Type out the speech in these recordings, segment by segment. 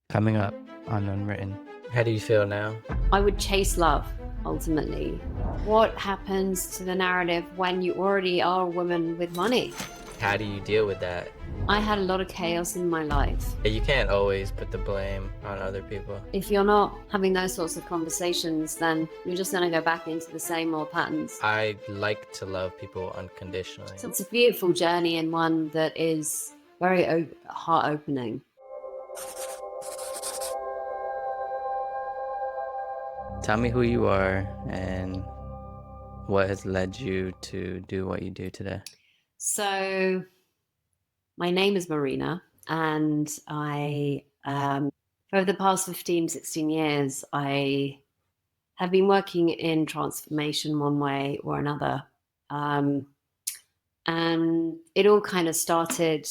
Coming up on Unwritten. How do you feel now? I would chase love, ultimately. What happens to the narrative when you already are a woman with money? How do you deal with that? I had a lot of chaos in my life. You can't always put the blame on other people. If you're not having those sorts of conversations, then you're just going to go back into the same old patterns. I like to love people unconditionally. So it's a beautiful journey, and one that is very heart-opening. Tell me who you are and what has led you to do what you do today. So my name is Marina, and I, for the past 15, 16 years, I have been working in transformation one way or another. And it all kind of started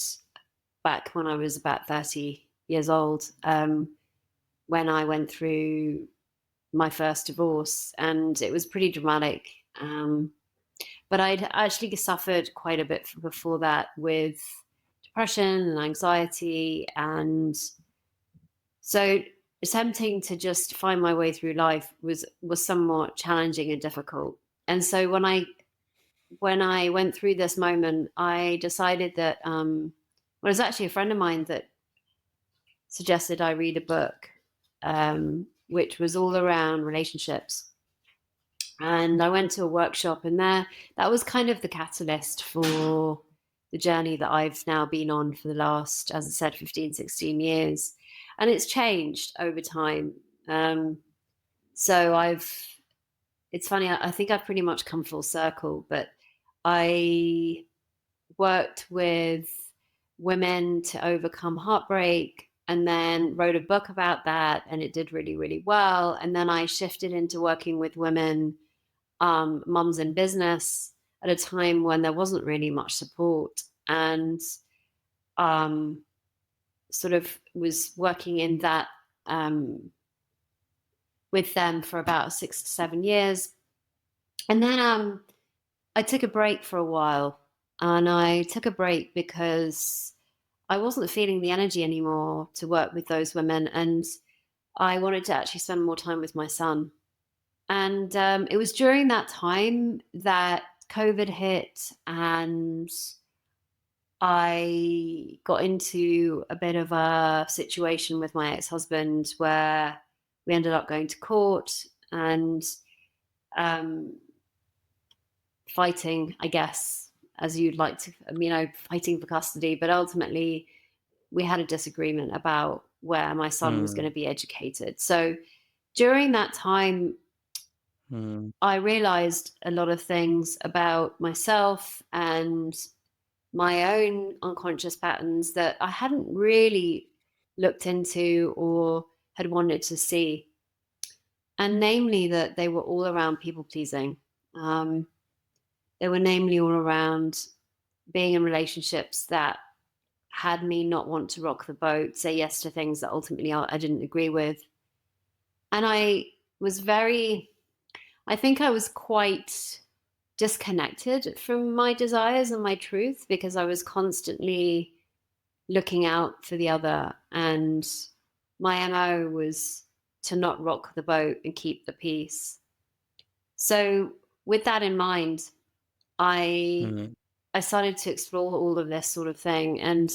back when I was about 30 years old, when I went through my first divorce, and it was pretty dramatic. But I'd actually suffered quite a bit before that with depression and anxiety. And so attempting to just find my way through life was somewhat challenging and difficult. And so when I went through this moment, I decided that, well, it was actually a friend of mine that suggested I read a book, which was all around relationships. And I went to a workshop, and that was kind of the catalyst for the journey that I've now been on for the last, as I said, 15, 16 years. And it's changed over time. So it's funny, I think I've pretty much come full circle, but I worked with women to overcome heartbreak, and then wrote a book about that, and it did really, really well. And then I shifted into working with women, mums in business, at a time when there wasn't really much support, and sort of was working in that with them for about 6 to 7 years. And then I took a break for a while, and I took a break because I wasn't feeling the energy anymore to work with those women, and I wanted to actually spend more time with my son. And it was during that time that COVID hit, and I got into a bit of a situation with my ex-husband where we ended up going to court and fighting, I guess, as you'd like to, fighting for custody. But ultimately, we had a disagreement about where my son was going to be educated. So during that time, I realized a lot of things about myself and my own unconscious patterns that I hadn't really looked into or had wanted to see. And namely that they were all around people pleasing. They were namely all around being in relationships that had me not want to rock the boat, say yes to things that ultimately I didn't agree with. And I think I was quite disconnected from my desires and my truth, because I was constantly looking out for the other. And my MO was to not rock the boat and keep the peace. So with that in mind, I started to explore all of this sort of thing. And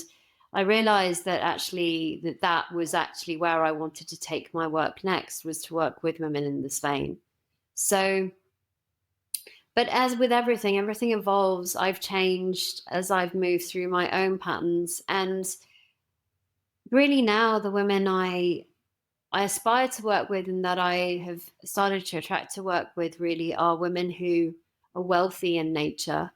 I realized that actually that was actually where I wanted to take my work next, was to work with women in this vein. So, but as with everything evolves. I've changed as I've moved through my own patterns. And really now the women I aspire to work with, and that I have started to attract to work with, really are women who are wealthy in nature.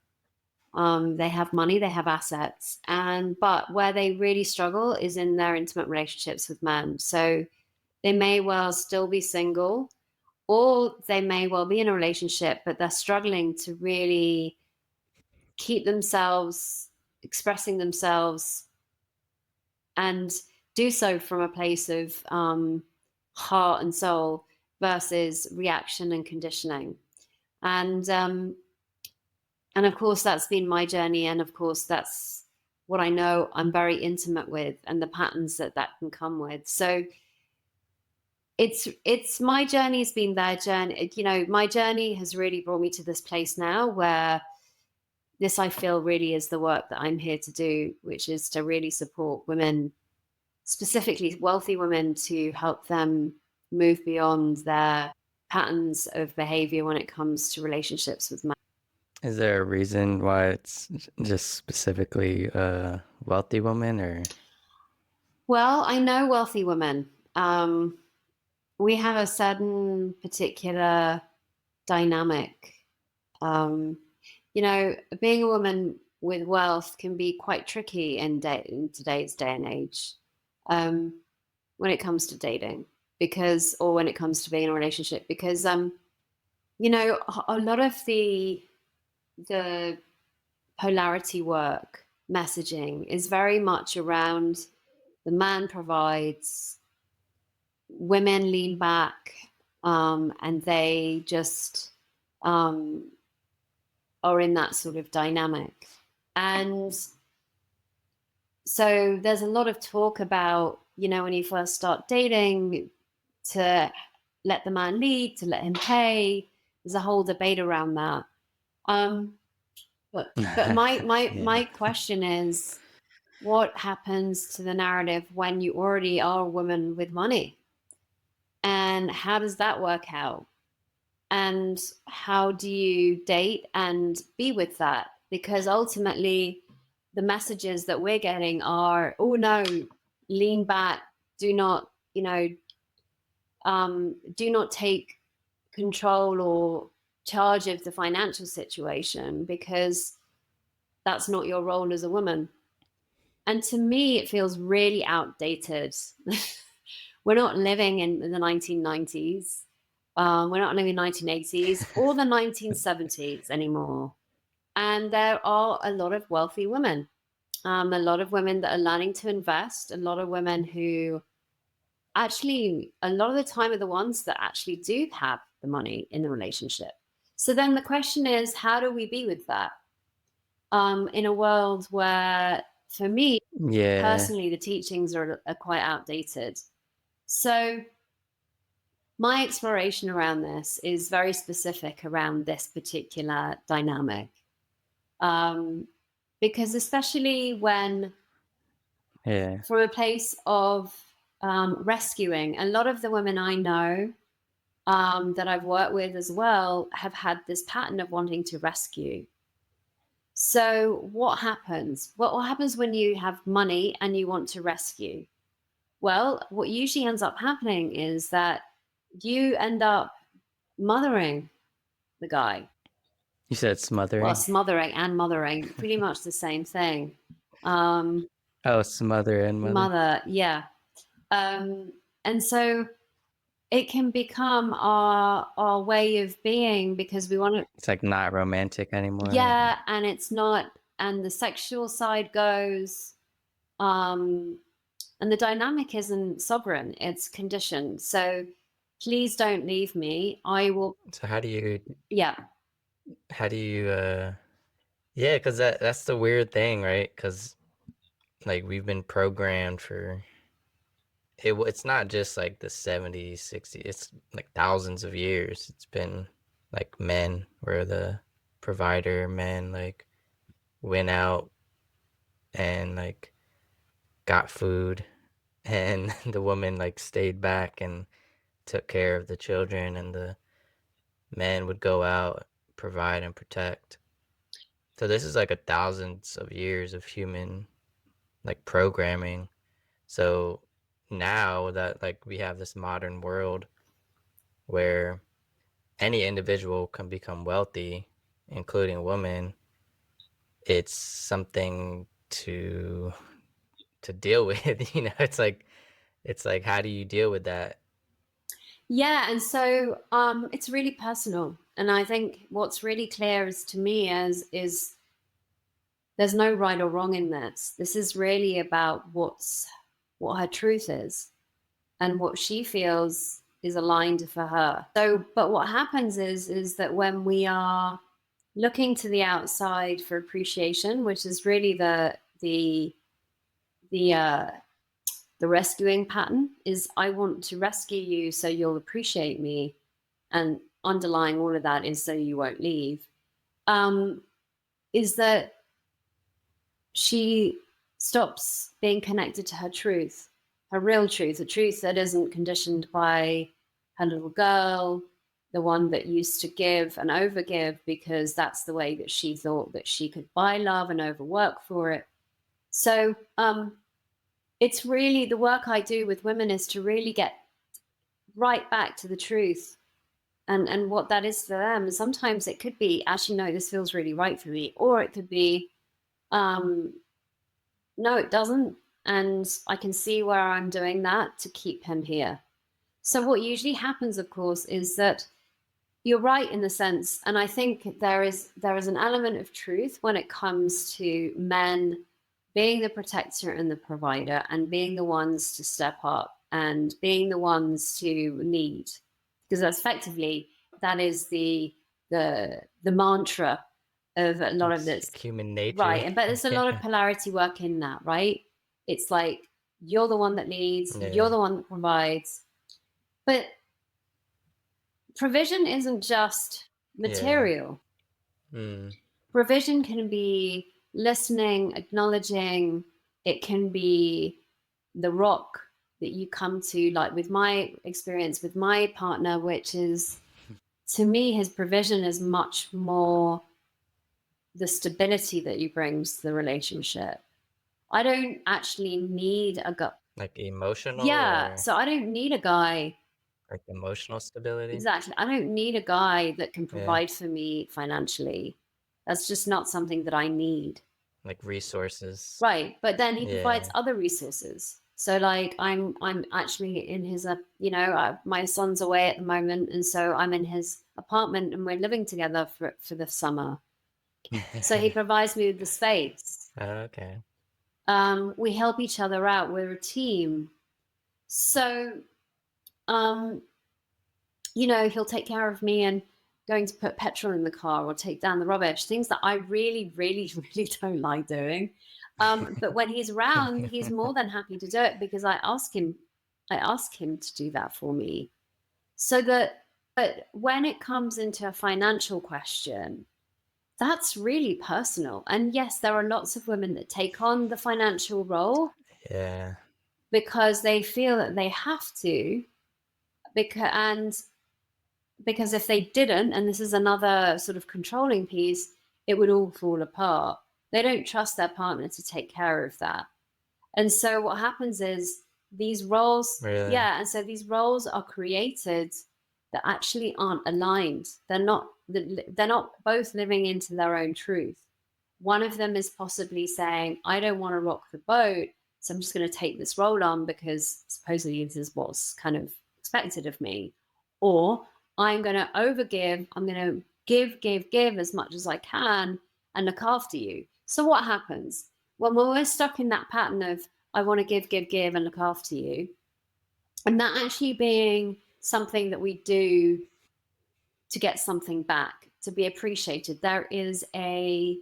They have money, they have assets, but where they really struggle is in their intimate relationships with men. So they may well still be single, or they may well be in a relationship, but they're struggling to really keep themselves expressing themselves, and do so from a place of heart and soul versus reaction and conditioning. And of course, that's been my journey. And of course, that's what I know I'm very intimate with and the patterns that that can come with. So it's my journey's been their journey. You know, my journey has really brought me to this place now where this, I feel, really is the work that I'm here to do, which is to really support women, specifically wealthy women, to help them move beyond their patterns of behavior when it comes to relationships with men. Is there a reason why it's just specifically wealthy women, or? Well, I know wealthy women. We have a certain particular dynamic. Um, you know, being a woman with wealth can be quite tricky in today's day and age, when it comes to dating, because, or when it comes to being in a relationship, because, you know, a lot of the polarity work messaging is very much around the man provides, women lean back, and they just um, are in that sort of dynamic. And so there's a lot of talk about, you know, when you first start dating, to let the man lead, to let him pay. There's a whole debate around that. Um, but my Yeah. question is, what happens to the narrative when you already are a woman with money? And how does that work out? And how do you date and be with that? Because ultimately, the messages that we're getting are, oh no, lean back, do not, you know, do not take control or charge of the financial situation, because that's not your role as a woman. And to me, it feels really outdated. We're not living in the 1990s. We're not living in the 1980s or the 1970s anymore. And there are a lot of wealthy women, a lot of women that are learning to invest, a lot of women who actually, a lot of the time, are the ones that actually do have the money in the relationship. So then the question is, how do we be with that? In a world where, for me Yeah. personally, the teachings are quite outdated. So my exploration around this is very specific around this particular dynamic. Um, because especially when, Yeah. from a place of rescuing, a lot of the women I know, that I've worked with as well, have had this pattern of wanting to rescue. So what happens? What happens when you have money and you want to rescue? Well, what usually ends up happening is that you end up mothering the guy. You said Well, smothering? smothering and mothering, pretty much the same thing. Um, Oh, smother and mother. Mother, yeah. And so it can become our way of being, because we want to, It's like not romantic anymore. yeah, and it's not, and the sexual side goes, um, and the dynamic isn't sovereign, it's conditioned. So please don't leave me. I will, So how do you yeah. how do you yeah, because that's the weird thing, right? Because like we've been programmed for it's not just like the 70s, 60s, it's like thousands of years. It's been like men were the provider, men like went out and like got food, and the woman like stayed back and took care of the children, and the men would go out, provide and protect. So this is like a thousands of years of human like programming. So now that like we have this modern world where any individual can become wealthy, including women, it's something to deal with. You know, it's like how do you deal with that? Yeah, and so it's really personal. And I think what's really clear is, to me, is there's no right or wrong in this. This is really about what her truth is and what she feels is aligned for her. So, but what happens is that when we are looking to the outside for appreciation, which is really the the rescuing pattern is I want to rescue you so you'll appreciate me, and underlying all of that is so you won't leave. Is that she stops being connected to her truth, her real truth, a truth that isn't conditioned by her little girl, the one that used to give and overgive because that's the way that she thought that she could buy love and overwork for it. So it's really the work I do with women is to really get right back to the truth and what that is for them. Sometimes it could be, actually, no, this feels really right for me, or it could be, no, it doesn't. And I can see where I'm doing that to keep him here. So what usually happens, of course, is that you're right in the sense, and I think there is an element of truth when it comes to men being the protector and the provider and being the ones to step up and being the ones to lead, because that's effectively that is the mantra of a lot of this. Human nature. Right. But there's a lot of polarity work in that, right? It's like you're the one that leads, you're the one that provides. But provision isn't just material. Provision can be listening, acknowledging. It can be the rock that you come to, like with my experience with my partner, which is, to me, his provision is much more the stability that he brings to the relationship. I don't actually need a guy. Like emotional? Yeah. So I don't need a guy. Like emotional stability? Exactly. I don't need a guy that can provide for me financially. That's just not something that I need. Like resources. Right. But then he provides other resources. So like I'm actually in his, my son's away at the moment. And so I'm in his apartment and we're living together for the summer. So he provides me with the space. Okay. We help each other out. We're a team. So, he'll take care of me and going to put petrol in the car or take down the rubbish, things that I really, really, really don't like doing. But when he's around, he's more than happy to do it because I ask him to do that for me. But when it comes into a financial question, that's really personal. And yes, there are lots of women that take on the financial role. Yeah. Because they feel that they have to, because if they didn't, and this is another sort of controlling piece, it would all fall apart. They don't trust their partner to take care of that. And so what happens is these roles, and so these roles are created that actually aren't aligned. They're not both living into their own truth. One of them is possibly saying, I don't want to rock the boat, so I'm just going to take this role on because supposedly this is what's kind of expected of me. Or I'm going to overgive. I'm going to give as much as I can and look after you. So what happens? When we're stuck in that pattern of I want to give and look after you, and that actually being something that we do to get something back, to be appreciated, there's like a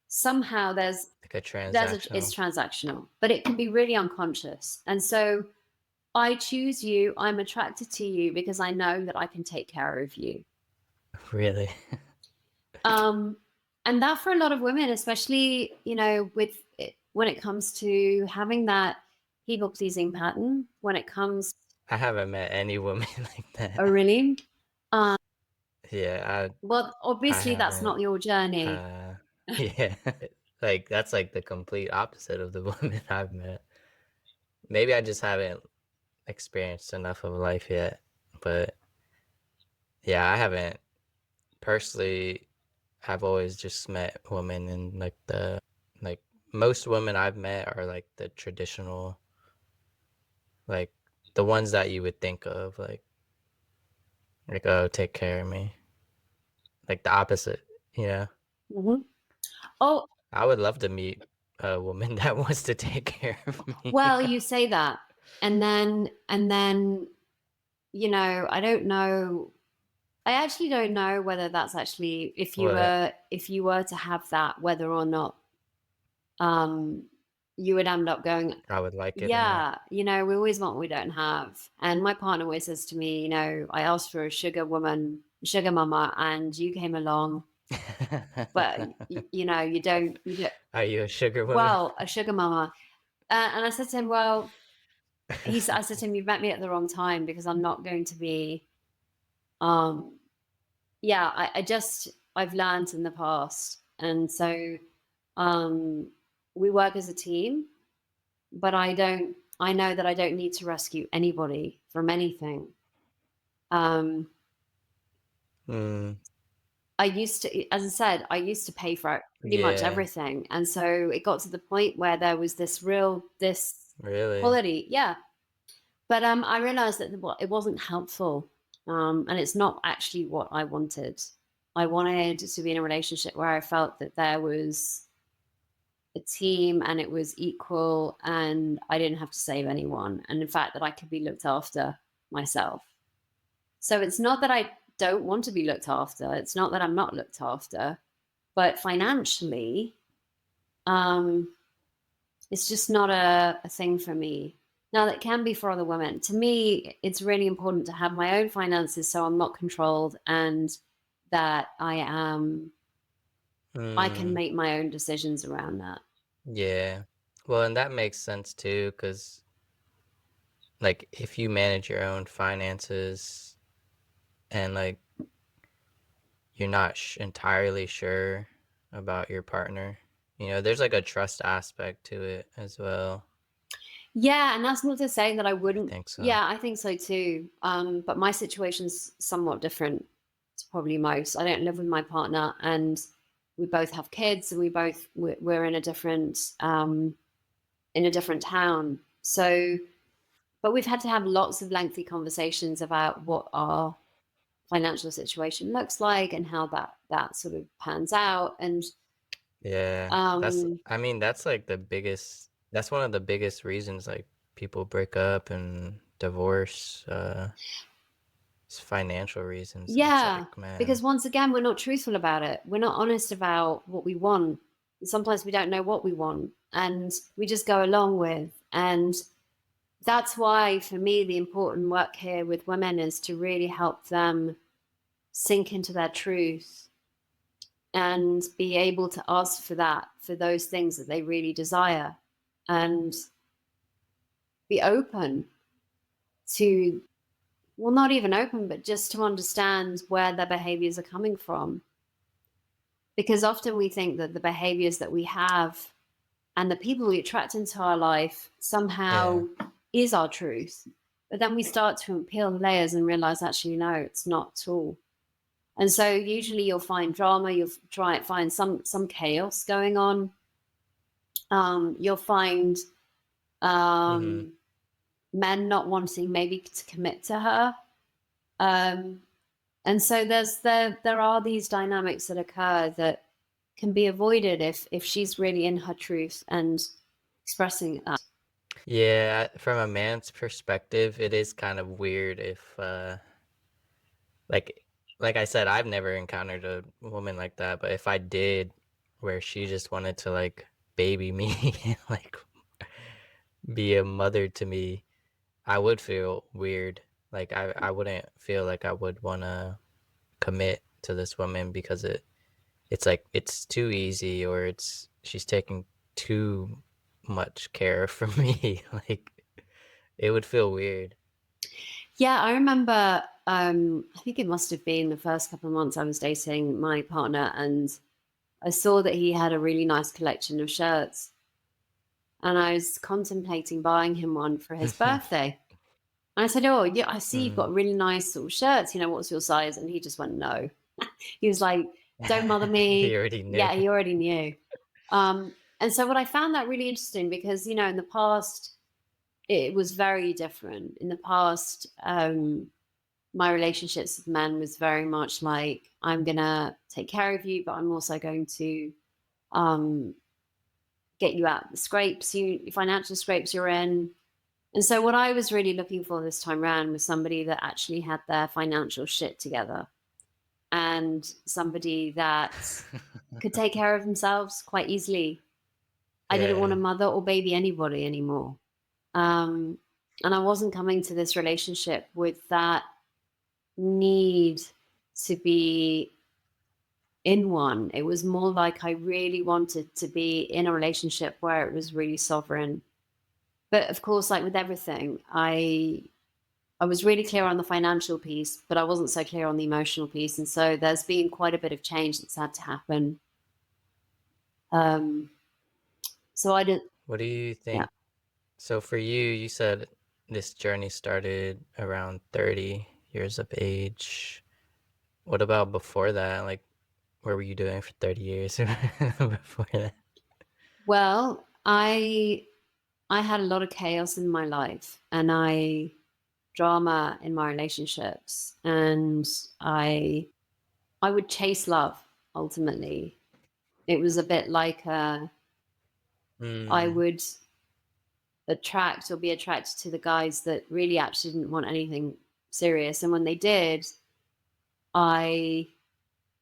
transactional. It's transactional, but it can be really unconscious. And so I choose you, I'm attracted to you because I know that I can take care of you. Really? And that for a lot of women, especially, when it comes to having that people-pleasing pattern, when it comes... I haven't met any woman like that. Oh, really? Yeah. Well, obviously that's not your journey. Yeah. Like, that's like the complete opposite of the woman I've met. Maybe I just haven't experienced enough of life yet. But yeah, I haven't personally. I've always just met women in like most women I've met are like the traditional, like the ones that you would think of, like oh, take care of me, like the opposite, Mm-hmm. Oh, I would love to meet a woman that wants to take care of me. Well, you say that, and then I don't know. I actually don't know whether that's actually if you were to have that, whether or not you would end up going, I would like it enough. yeah, you know, we always want what we don't have. And my partner always says to me, you know, I asked for a sugar woman, sugar mama, and you came along, but you know, you don't. Are you a sugar woman? Well, a sugar mama. And I said to him, well, I said to him, you've met me at the wrong time, because I'm not going to be, yeah, I've learned in the past. And so we work as a team, but I know that I don't need to rescue anybody from anything. I used to, as I said, I used to pay for pretty much Yeah. everything. And so it got to the point where there was this Really? quality. Yeah. But I realized that it wasn't helpful. And it's not actually what I wanted. I wanted to be in a relationship where I felt that there was a team and it was equal and I didn't have to save anyone. And in fact, that I could be looked after myself. So it's not that I don't want to be looked after. It's not that I'm not looked after, but financially, it's just not a thing for me. Now, that can be for other women. To me, it's really important to have my own finances so I'm not controlled, and that I can make my own decisions around that. Yeah. Well, and that makes sense too, because like if you manage your own finances and like you're not entirely sure about your partner, you know, there's like a trust aspect to it as well. Yeah, and that's not to say that I wouldn't. I think so. Yeah, I think so too. But my situation's somewhat different to probably most. I don't live with my partner, and we both have kids, and we're in a different town. So, but we've had to have lots of lengthy conversations about what our financial situation looks like and how that sort of pans out. And yeah, that's like that's one of the biggest reasons like people break up and divorce, it's financial reasons. yeah, It's like, man. because once again, we're not truthful about it. We're not honest about what we want. Sometimes we don't know what we want, and we just go along with. And that's why, for me, the important work here with women is to really help them sink into their truth and be able to ask for those things that they really desire, and be open to, well, not even open, but just to understand where their behaviors are coming from. Because often we think that the behaviors that we have and the people we attract into our life somehow is our truth. But then we start to peel the layers and realize, actually, no, it's not at all. And so usually you'll find drama, you'll find some chaos going on. You'll find men not wanting maybe to commit to her. And so there are these dynamics that occur that can be avoided if she's really in her truth and expressing that. Yeah, from a man's perspective, it is kind of weird if like I said, I've never encountered a woman like that, but if I did, where she just wanted to like baby me, like be a mother to me, I would feel weird. Like I wouldn't feel like I would want to commit to this woman because it's like it's too easy, or she's taking too much care for me. Like it would feel weird. Yeah, I remember, I think it must have been the first couple of months I was dating my partner, and I saw that he had a really nice collection of shirts. And I was contemplating buying him one for his birthday. And I said, oh, yeah, I see you've got really nice sort of shirts. You know, what's your size? And he just went, no. He was like, don't bother me. He already knew. Yeah, he already knew. And so what I found that really interesting, because, you know, in the past, it was very different. In the past, my relationships with men was very much like, I'm going to take care of you, but I'm also going to get you out of the scrapes, financial scrapes you're in. And so what I was really looking for this time around was somebody that actually had their financial shit together, and somebody that could take care of themselves quite easily. I didn't want to Right. mother or baby anybody anymore. And I wasn't coming to this relationship with that need to be in one. It was more like I really wanted to be in a relationship where it was really sovereign. But of course, like with everything, I was really clear on the financial piece, but I wasn't so clear on the emotional piece. And so there's been quite a bit of change that's had to happen. So I didn't, What do you yeah. think? So for you, you said this journey started around 30 years of age. What about before that? Like, what were you doing for 30 years before that? Well, I had a lot of chaos in my life and drama in my relationships, and I would chase love ultimately. It was a bit like I Mm, would attract or be attracted to the guys that really actually didn't want anything serious. And when they did, I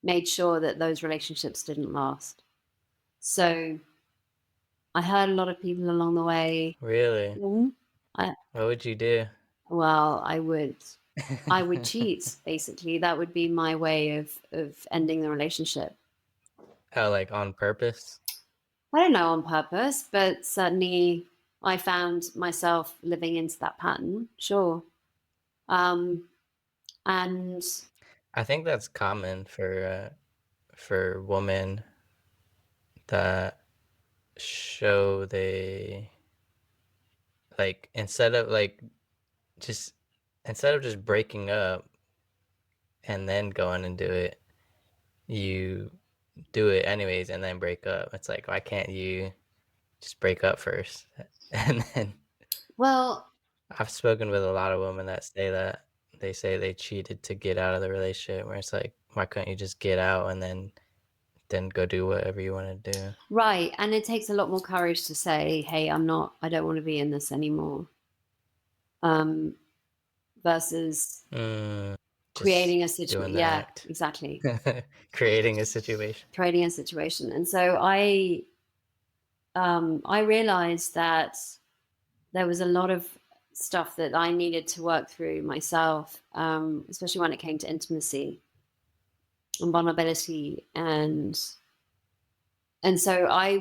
made sure that those relationships didn't last. So I hurt a lot of people along the way. really? Mhm. I, What would you do? well, I would cheat, basically. That would be my way of ending the relationship. How, like on purpose? I don't know on purpose, but certainly I found myself living into that pattern. Sure. Um, and I think that's common for women that show they like just instead of just breaking up and then going and do it, you do it anyways and then break up. It's like, why can't you just break up first? And then well, I've spoken with a lot of women that say that. They say they cheated to get out of the relationship, where it's like, why couldn't you just get out and then go do whatever you want to do? right. And it takes a lot more courage to say, hey, I don't want to be in this anymore. Versus Just creating a doing situation. the Yeah, act. exactly. Creating a situation. Creating a situation. And so I realized that there was a lot of stuff that I needed to work through myself, especially when it came to intimacy and vulnerability, and so I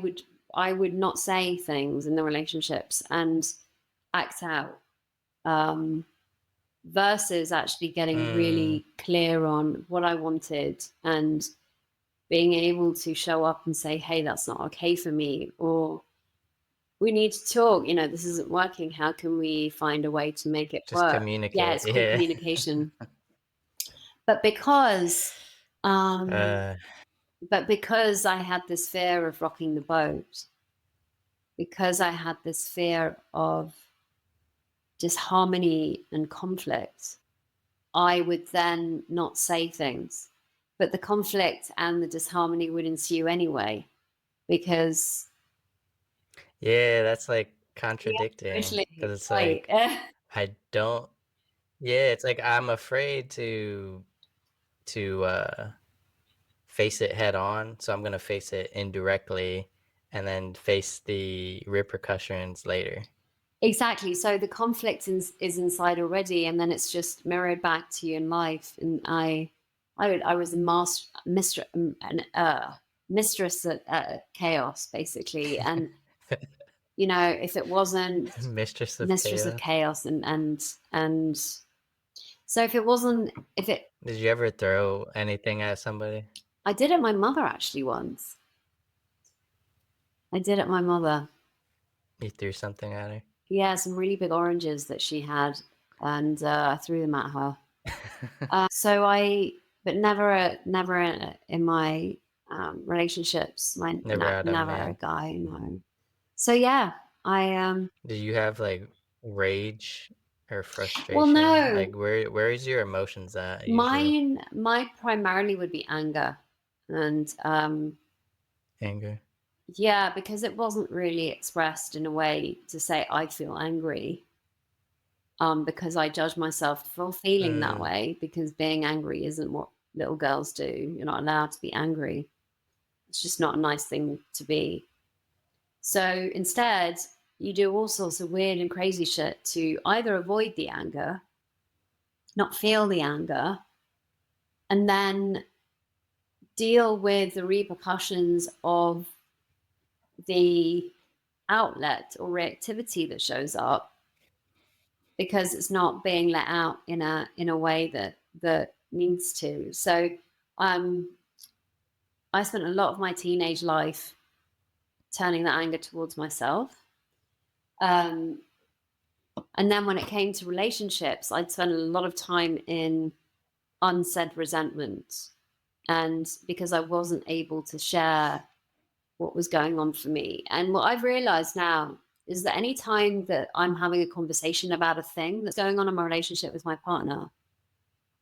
would not say things in the relationships and act out, versus actually getting Mm, really clear on what I wanted and being able to show up and say, hey, that's not okay for me, or we need to talk, this isn't working, how can we find a way to make it just work? Yeah, communicate. it's called Yeah. communication. But um Uh, because I had this fear of rocking the boat, because I had this fear of disharmony and conflict, I would then not say things, but the conflict and the disharmony would ensue anyway, because yeah, that's like yeah, contradicting because totally it's right. like I don't. Yeah, it's like I'm afraid to face it head on, so I'm gonna face it indirectly and then face the repercussions later. Exactly. So the conflict is inside already, and then it's just mirrored back to you in life. And I was a mistress at chaos, basically. And if it wasn't Mistress of mistress of chaos. chaos, and so if it wasn't, if it, Did you ever throw anything at somebody? I did it my mother actually once. I did it my mother. You threw something at her? Yeah, some really big oranges that she had, and I threw them at her. So but never in my relationships, Never at a never a man. guy, no. So yeah, I Did you have like rage or well, frustration? no, Like where is your emotions at usually? my primarily would be anger, and Anger. yeah, because it wasn't really expressed in a way to say I feel angry. Because I judge myself for feeling that Mm, way, because being angry isn't what little girls do. You're not allowed to be angry. It's just not a nice thing to be. So instead, you do all sorts of weird and crazy shit to either avoid the anger, not feel the anger, and then deal with the repercussions of the outlet or reactivity that shows up because it's not being let out in a way that needs to. So I spent a lot of my teenage life turning that anger towards myself. And then when it came to relationships, I'd spend a lot of time in unsaid resentment. And because I wasn't able to share what was going on for me. And what I've realized now is that any time that I'm having a conversation about a thing that's going on in my relationship with my partner,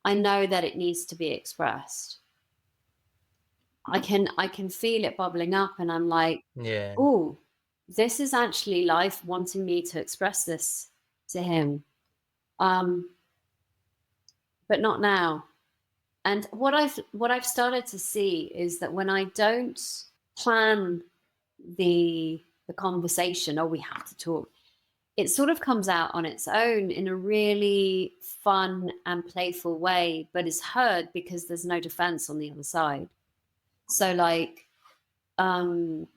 I know that it needs to be expressed. I can feel it bubbling up, and I'm like, Yeah. oh, this is actually life wanting me to express this to him. But not now. And what I've started to see is that when I don't plan the conversation, oh, we have to talk, it sort of comes out on its own in a really fun and playful way, but is heard because there's no defense on the other side. So like there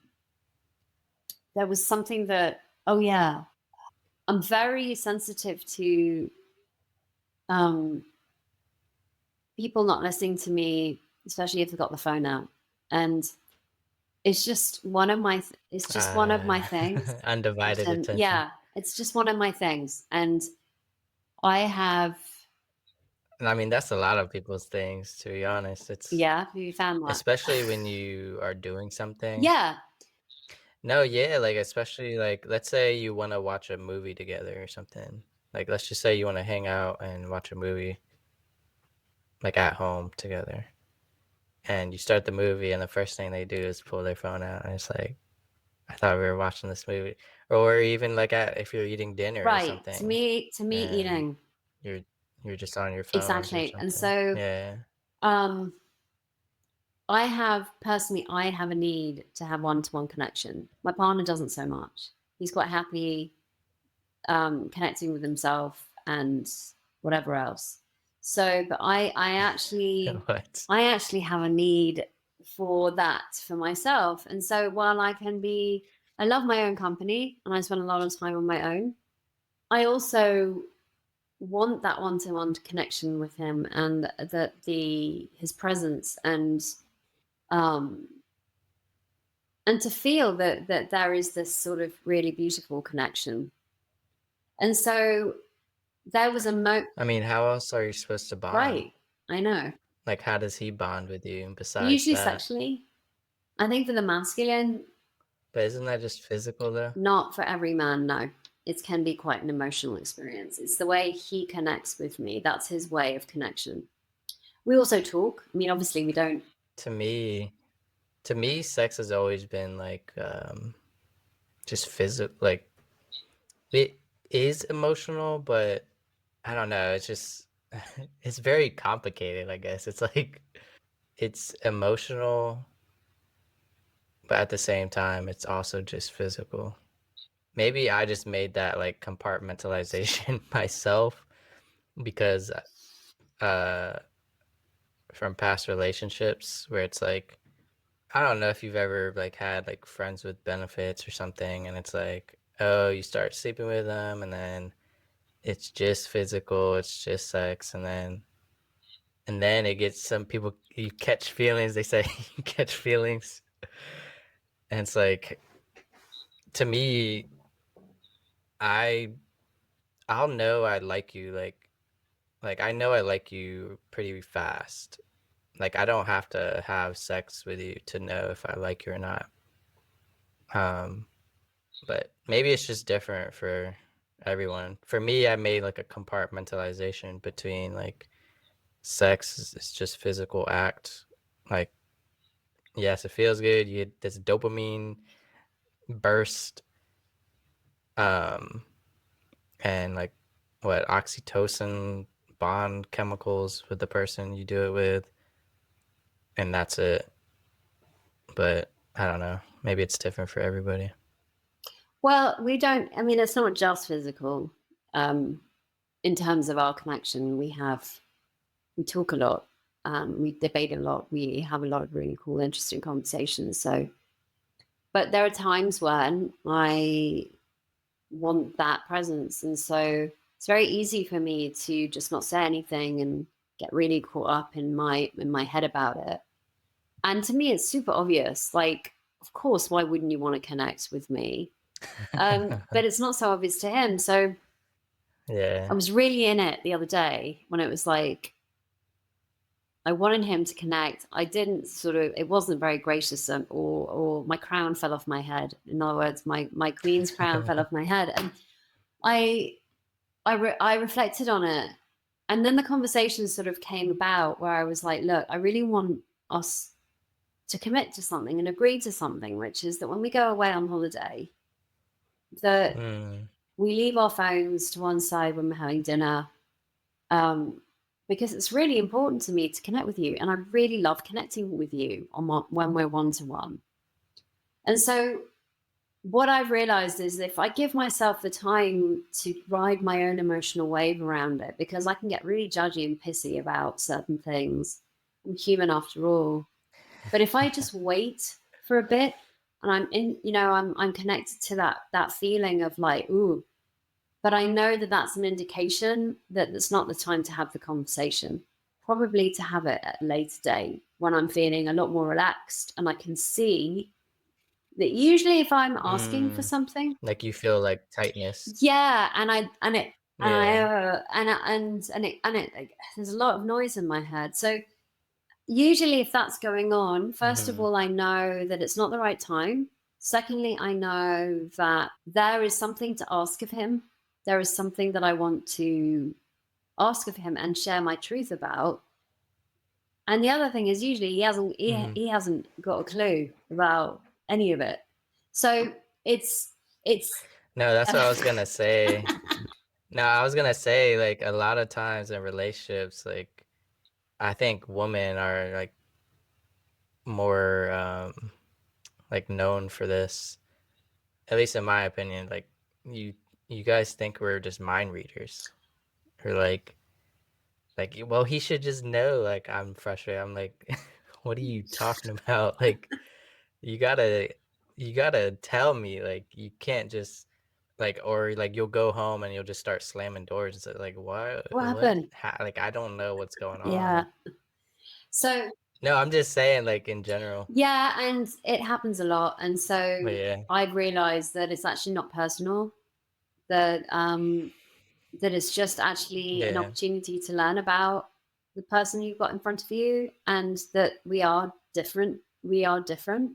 was something that, oh yeah, I'm very sensitive to people not listening to me, especially if they've got the phone out. And it's just one of my things. Undivided And attention. yeah, it's just one of my things. And I have, And I mean, that's a lot of people's things, to be honest. It's yeah, have you found that? especially when you are doing something. Yeah, No, yeah, like especially like let's say you want to watch a movie together or something. Like let's just say you want to hang out and watch a movie like at home together. And you start the movie and the first thing they do is pull their phone out and it's like I thought we were watching this movie. Or even like if you're eating dinner or right. something To me and eating. you're you're just on your phones or Exactly. And something. so Yeah. um I have a need to have one-to-one connection. My partner doesn't so much. He's quite happy connecting with himself and whatever else. So, but What? I actually have a need for that for myself. And so while I love my own company and I spend a lot of time on my own, I also want that one-to-one connection with him and that his presence um and to feel that there is this sort of really beautiful connection. And so there was I mean, how else are you supposed to bond? right, I know. Like, how does he bond with you besides Usually that? sexually. I think for the masculine, But isn't that just physical though? not for every man, no. It can be quite an emotional experience. It's the way he connects with me. That's his way of connection. We also talk. I mean, obviously we don't. To me, sex has always been like just physical. Like it is emotional, but I don't know. It's just it's very complicated. I guess it's like it's emotional, but at the same time, it's also just physical. Maybe I just made that like compartmentalization myself because uh from past relationships where it's like I don't know if you've ever like had like friends with benefits or something and it's like oh you start sleeping with them and then it's just physical, it's just sex and then it gets some people you catch feelings, they say you catch feelings and it's like to me I I'll know I like you like I know I like you pretty fast. Like I don't have to have sex with you to know if I like you or not. Um, but maybe it's just different for everyone. For me, I made like a compartmentalization between like sex is just physical act. Like yes, it feels good. You get this dopamine burst, um, and like what oxytocin bond chemicals with the person you do it with, and that's it. But I don't know. Maybe it's different for everybody. Well, we don't, I mean, it's not just physical. In terms of our connection, we talk a lot, we debate a lot, we have a lot of really cool, interesting conversations. So, but there are times when I want that presence. And so it's very easy for me to just not say anything and get really caught up in my head about it. And to me, it's super obvious. Like, of course, why wouldn't you want to connect with me? But it's not so obvious to him. So Yeah. I was really in it the other day when it was like, I wanted him to connect. I didn't it wasn't very gracious, or my crown fell off my head. In other words, my queen's crown fell off my head. And I, I reflected on it. And then the conversation sort of came about where I was like, look, I really want us to commit to something and agree to something, which is that when we go away on holiday, that we leave our phones to one side when we're having dinner, because it's really important to me to connect with you, and I really love connecting with you when we're one-to-one. And so what I've realized is if I give myself the time to ride my own emotional wave around it, because I can get really judgy and pissy about certain things. I'm human after all. But if I just wait for a bit and I'm in, I'm connected to that feeling of like, ooh, but I know that that's an indication that it's not the time to have the conversation. Probably to have it at a later date when I'm feeling a lot more relaxed and I can see that usually if I'm asking for something, like you feel like tightness. yeah, and I and it and I Yeah. and it like, there's a lot of noise in my head. So usually if that's going on, first of all, I know that it's not the right time. Secondly, I know that there is something to ask of him. There is something that I want to ask of him and share my truth about. And the other thing is usually he hasn't got a clue about any of it. So it's No, that's what I was gonna say. No, I was gonna say, like, a lot of times in relationships, like, I think women are like more like known for this, at least in my opinion. Like, you you guys think we're just mind readers, or like, well, he should just know, like, I'm frustrated. I'm like, what are you talking about? Like, you gotta you gotta tell me. Like, you can't just like, or like you'll go home and you'll just start slamming doors and say like, what what happened. like, I don't know what's going Yeah. on. So No, I'm just saying, like, in general. yeah, and it happens a lot. And But so yeah. I've realized that it's actually not personal, that that it's just actually an Yeah. opportunity to learn about the person you've got in front of you, and that we are different. We are different.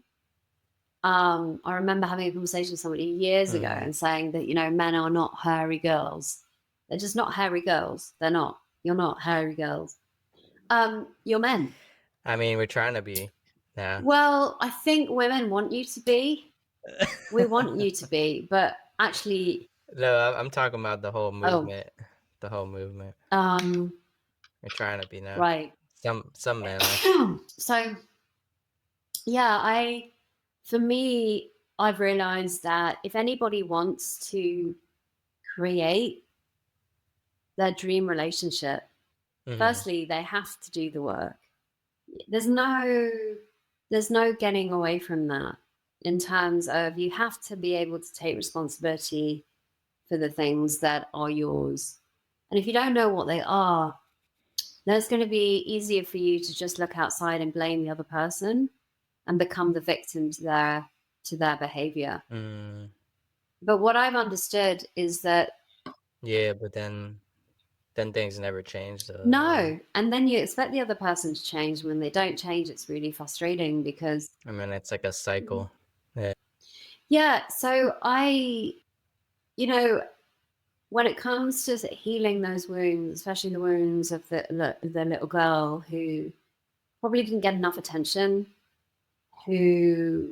I remember having a conversation with somebody years ago and saying that, men are not hairy girls. They're just not hairy girls. They're not. You're not hairy girls. You're men. I mean, we're trying to be. Yeah. Well, I think women want you to be. We want you to be, but actually, No, I'm talking about the whole oh, movement. The whole movement. um, We're trying to be now. right. Some men are. So, yeah, for me, I've realized that if anybody wants to create their dream relationship, firstly, they have to do the work. There's no getting away from that, in terms of you have to be able to take responsibility for the things that are yours. And if you don't know what they are, then it's going to be easier for you to just look outside and blame the other person and become the victim to their behavior. But what I've understood is that Yeah, but then things never change though. no, and then you expect the other person to change. When they don't change, it's really frustrating because I mean, it's like a cycle. yeah. So when it comes to healing those wounds, especially the wounds of the little girl who probably didn't get enough attention, who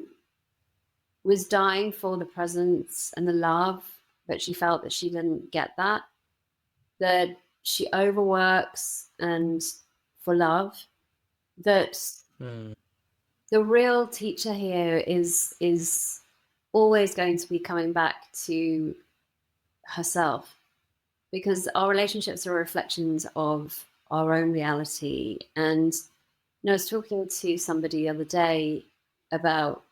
was dying for the presence and the love, but she felt that she didn't get that she overworks and for love, that the real teacher here is always going to be coming back to herself, because our relationships are reflections of our own reality. And I was talking to somebody the other day about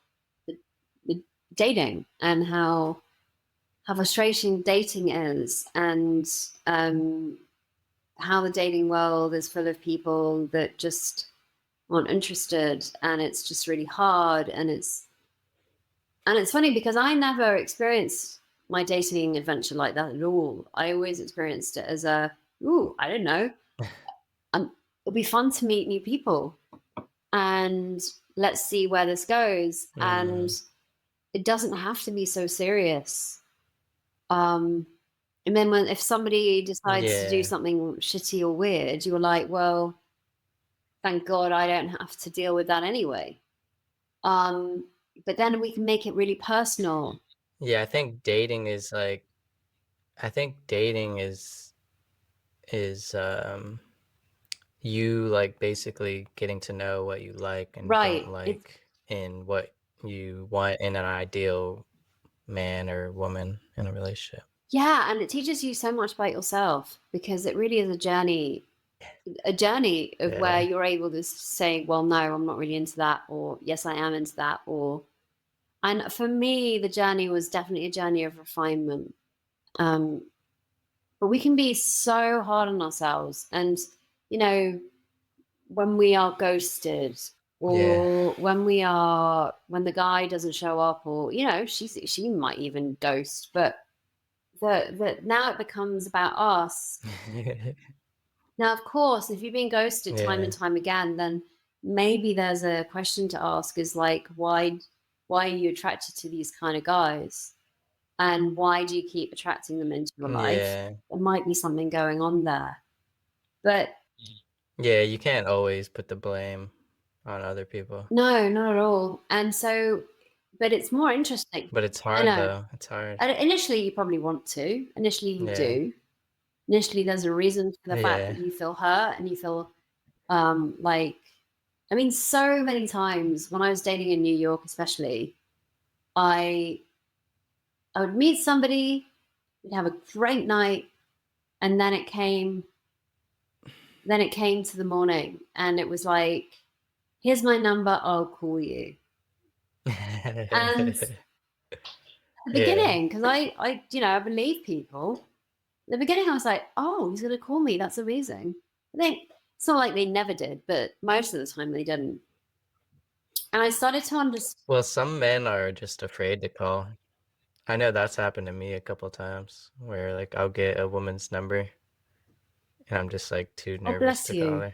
the dating and how frustrating dating is, and how the dating world is full of people that just aren't interested, and it's just really hard. And it's funny because I never experienced my dating adventure like that at all. I always experienced it as a, ooh, I don't know, it'll be fun to meet new people, and let's see where this goes. And it doesn't have to be so serious. And then if somebody decides to do something shitty or weird, you're like, well, thank God I don't have to deal with that anyway. But then we can make it really personal. Yeah, I think dating is you like basically getting to know what you like and Right. don't like, and what you want in an ideal man or woman in a relationship. Yeah, and it teaches you so much about yourself, because it really is a journey of where you're able to say, well, no, I'm not really into that, or yes, I am into that. And for me, the journey was definitely a journey of refinement. But we can be so hard on ourselves. And, when we are ghosted, or when the guy doesn't show up, or, she might even ghost, but now it becomes about us. Now, of course, if you've been ghosted time and time again, then maybe there's a question to ask, is like, why are you attracted to these kind of guys? And why do you keep attracting them into your life? There might be something going on there. But yeah, you can't always put the blame on other people. No, not at all. And so, but it's more interesting. But it's hard, though. It's hard. Initially, you probably want to. Initially, you do. Initially, there's a reason for the fact that you feel hurt, and you feel like, I mean, so many times when I was dating in New York, especially, I would meet somebody, we'd have a great night, and then it came to the morning, and it was like, here's my number, I'll call you. And at the beginning, because I believe people. At the beginning, I was like, oh, he's going to call me. That's amazing. I think it's not like they never did, but most of the time they didn't. And I started to understand. Well, some men are just afraid to call. I know that's happened to me a couple of times, where like I'll get a woman's number and I'm just like too Oh, nervous bless to you. call her.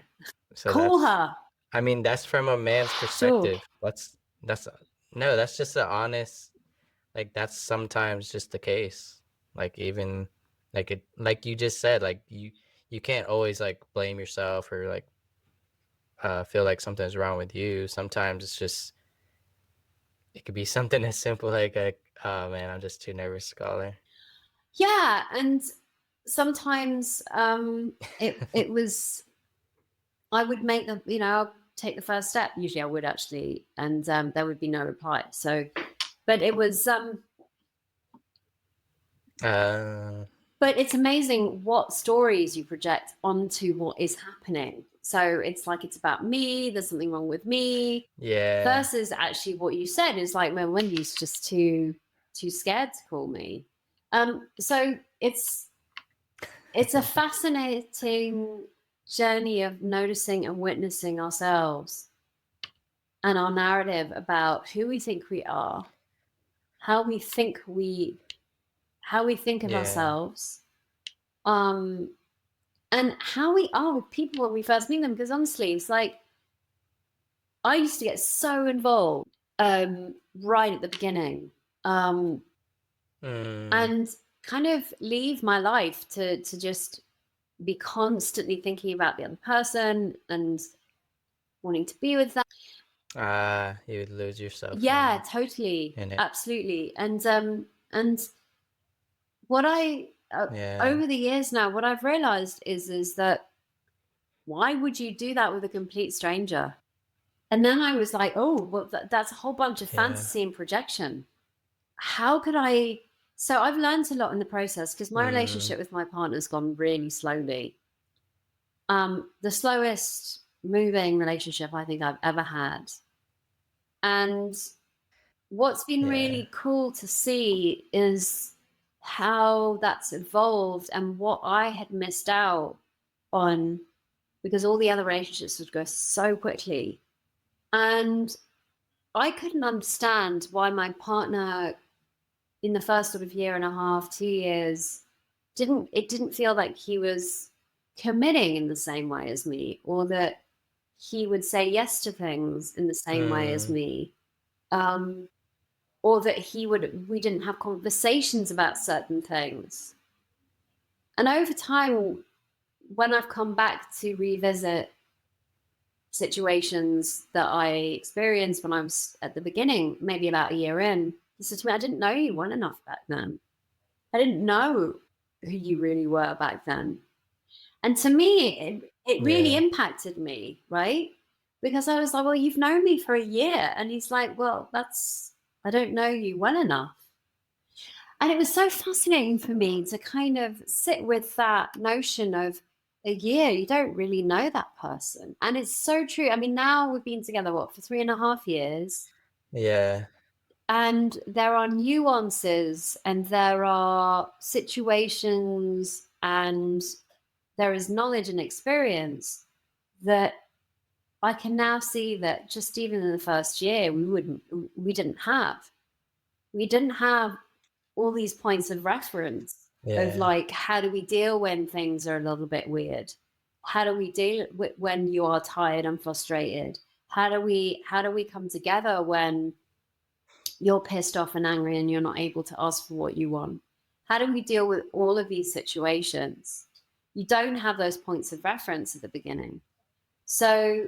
So Call her. I mean, that's from a man's perspective. Sure. That's just an honest, like, that's sometimes just the case. Like, even like you just said, like you can't always like blame yourself, or like feel like something's wrong with you. Sometimes it could be something as simple like, oh man, I'm just too nervous to call her. Yeah, and sometimes it was, I would make I'll take the first step. Usually I would, actually, and there would be no reply. So, but it was but it's amazing what stories you project onto what is happening. So it's like, it's about me, there's something wrong with me. Yeah. Versus actually what you said is like, man, Wendy's just too scared to call me. So it's a fascinating journey of noticing and witnessing ourselves and our narrative about who we think we are, how we think of ourselves, and how we are with people when we first meet them. Because honestly, it's like, I used to get so involved right at the beginning, and kind of leave my life to just be constantly thinking about the other person and wanting to be with them. You would lose yourself. Yeah, totally. Absolutely. And what I over the years now, what I've realized is that, why would you do that with a complete stranger? And then I was like, oh, well, that's a whole bunch of fantasy and projection. how could I? So I've learned a lot in the process because my Mm, relationship with my partner's gone really slowly. The slowest moving relationship I think I've ever had. And what's been yeah. really cool to see is how that's evolved and what I had missed out on because all the other relationships would go so quickly. And I couldn't understand why my partner in the first sort of year and a half, 2 years, didn't feel like he was committing in the same way as me, or that he would say yes to things in the same way as Mm, me. Um, or that we didn't have conversations about certain things. And over time, when I've come back to revisit situations that I experienced when I was at the beginning, maybe about a year in, he said to me, I didn't know you weren't enough back then. I didn't know who you really were back then. And to me, it really yeah. impacted me, right? Because I was like, well, you've known me for a year. And he's like, well, I don't know you well enough. And it was so fascinating for me to kind of sit with that notion of a year. You don't really know that person. And it's so true. I mean, now we've been together, what, for 3.5 years? Yeah. And there are nuances and there are situations and there is knowledge and experience that I can now see that just even in the first year we didn't have. We didn't have all these points of reference of Yeah. like how do we deal when things are a little bit weird? How do we deal with when you are tired and frustrated? How do we come together when you're pissed off and angry and you're not able to ask for what you want? How do we deal with all of these situations? You don't have those points of reference at the beginning. So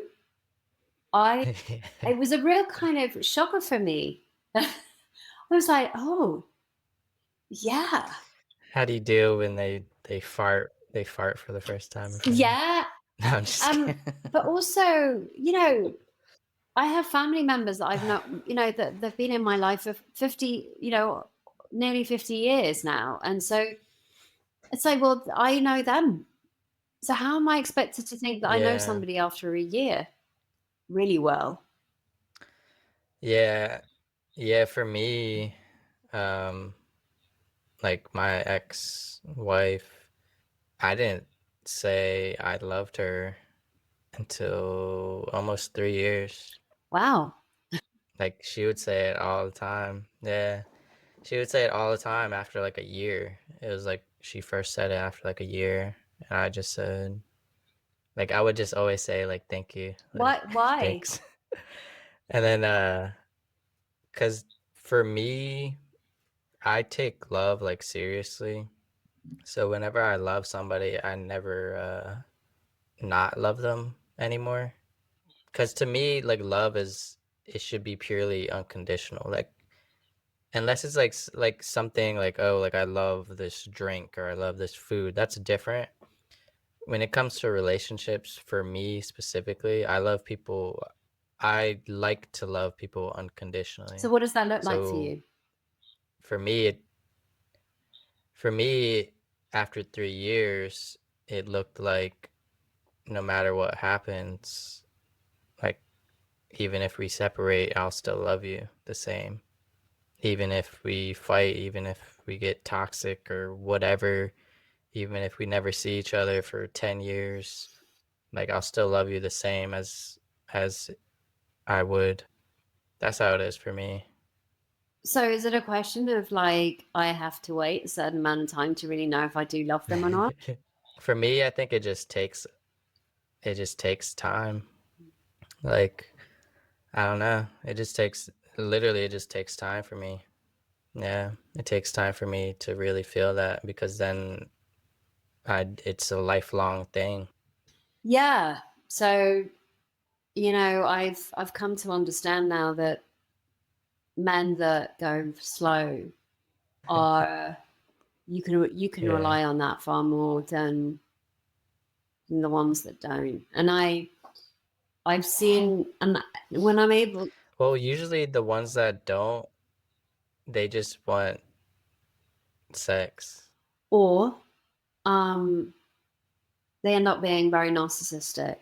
I it was a real kind of shocker for me. I was like, oh, yeah. How do you deal when they fart for the first time in front of you? Yeah. No, I'm just kidding. But also, I have family members that I've not, that they've been in my life for 50, nearly 50 years now. And so it's like, well, I know them. So how am I expected to think that I know Yeah. somebody after a year really well? Yeah. Yeah, for me, um, like my ex-wife, I didn't say I loved her until almost 3 years. Wow. Like she would say it all the time. Yeah. She would say it all the time after like a year. It was like she first said it after like a year. And I just said, like, I would just always say, like, thank you. Like, Why? thanks. And then, cause for me, I take love like seriously. So whenever I love somebody, I never, not love them anymore. Cause to me, like, it should be purely unconditional. Like, unless it's like something like, oh, like I love this drink or I love this food, that's different. When it comes to relationships, for me specifically, I like to love people So unconditionally. what does that look like for So you? for me, for me, after 3 years, it looked like no matter what happens, like even if we separate, I'll still love you the same. Even if we fight, even if we get toxic or whatever, even if we never see each other for 10 years, like I'll still love you the same as I would. That's how it is for me. So is it a question of like I have to wait a certain amount of time to really know if I do love them or not? For me, I think it just takes time. Like I don't know. It just takes time for me. Yeah, it takes time for me to really feel that because then it's a lifelong thing. Yeah. So, I've come to understand now that men that go slow are you can Yeah. rely on that far more than the ones that don't. And I've seen and when I'm able Well, usually the ones that don't they just want sex. or they end up being very narcissistic.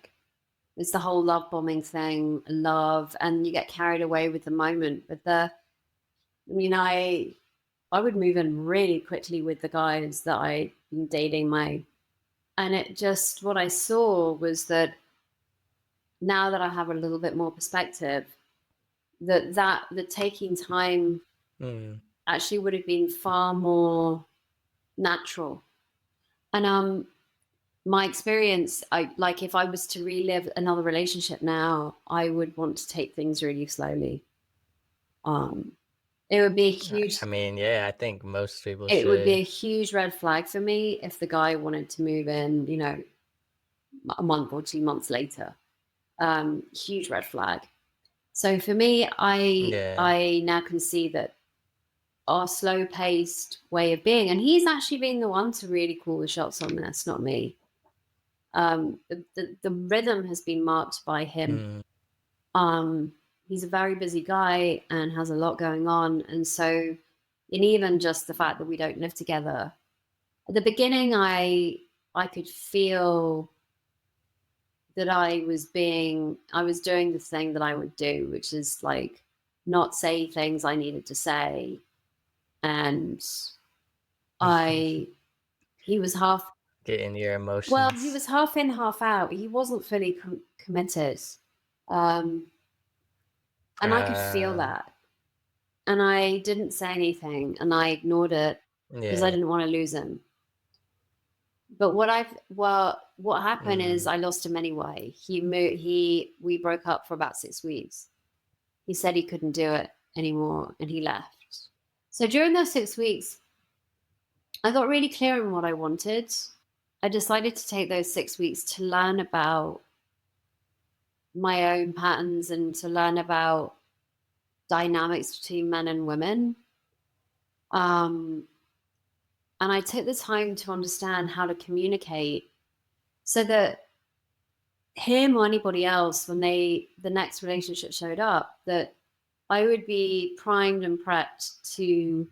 It's the whole love bombing thing, and you get carried away with the moment. But I would move in really quickly with the guys that I'd been dating and it just, what I saw was that now that I have a little bit more perspective, that the taking time actually would have been far more natural. And my experience, if I was to relive another relationship now, I would want to take things really slowly. It would be a huge. I mean, yeah, I think most people It should. would be a huge red flag for me if the guy wanted to move in, a month or 2 months later. Huge red flag. So for me, I now can see that our slow-paced way of being, and he's actually been the one to really call the shots on this, not me. The rhythm has been marked by him. He's a very busy guy and has a lot going on, and even just the fact that we don't live together. At the beginning, I could feel that I was doing the thing that I would do, which is like not say things I needed to say. And he was half. Get in your emotions. Well, he was half in, half out. He wasn't fully committed. And I could feel that. And I didn't say anything and I ignored it because I didn't want to lose him. But what happened is I lost him anyway. We broke up for about 6 weeks. He said he couldn't do it anymore and he left. So during those 6 weeks, I got really clear on what I wanted. I decided to take those 6 weeks to learn about my own patterns and to learn about dynamics between men and women. And I took the time to understand how to communicate so that him or anybody else, when the next relationship showed up, that I would be primed and prepped to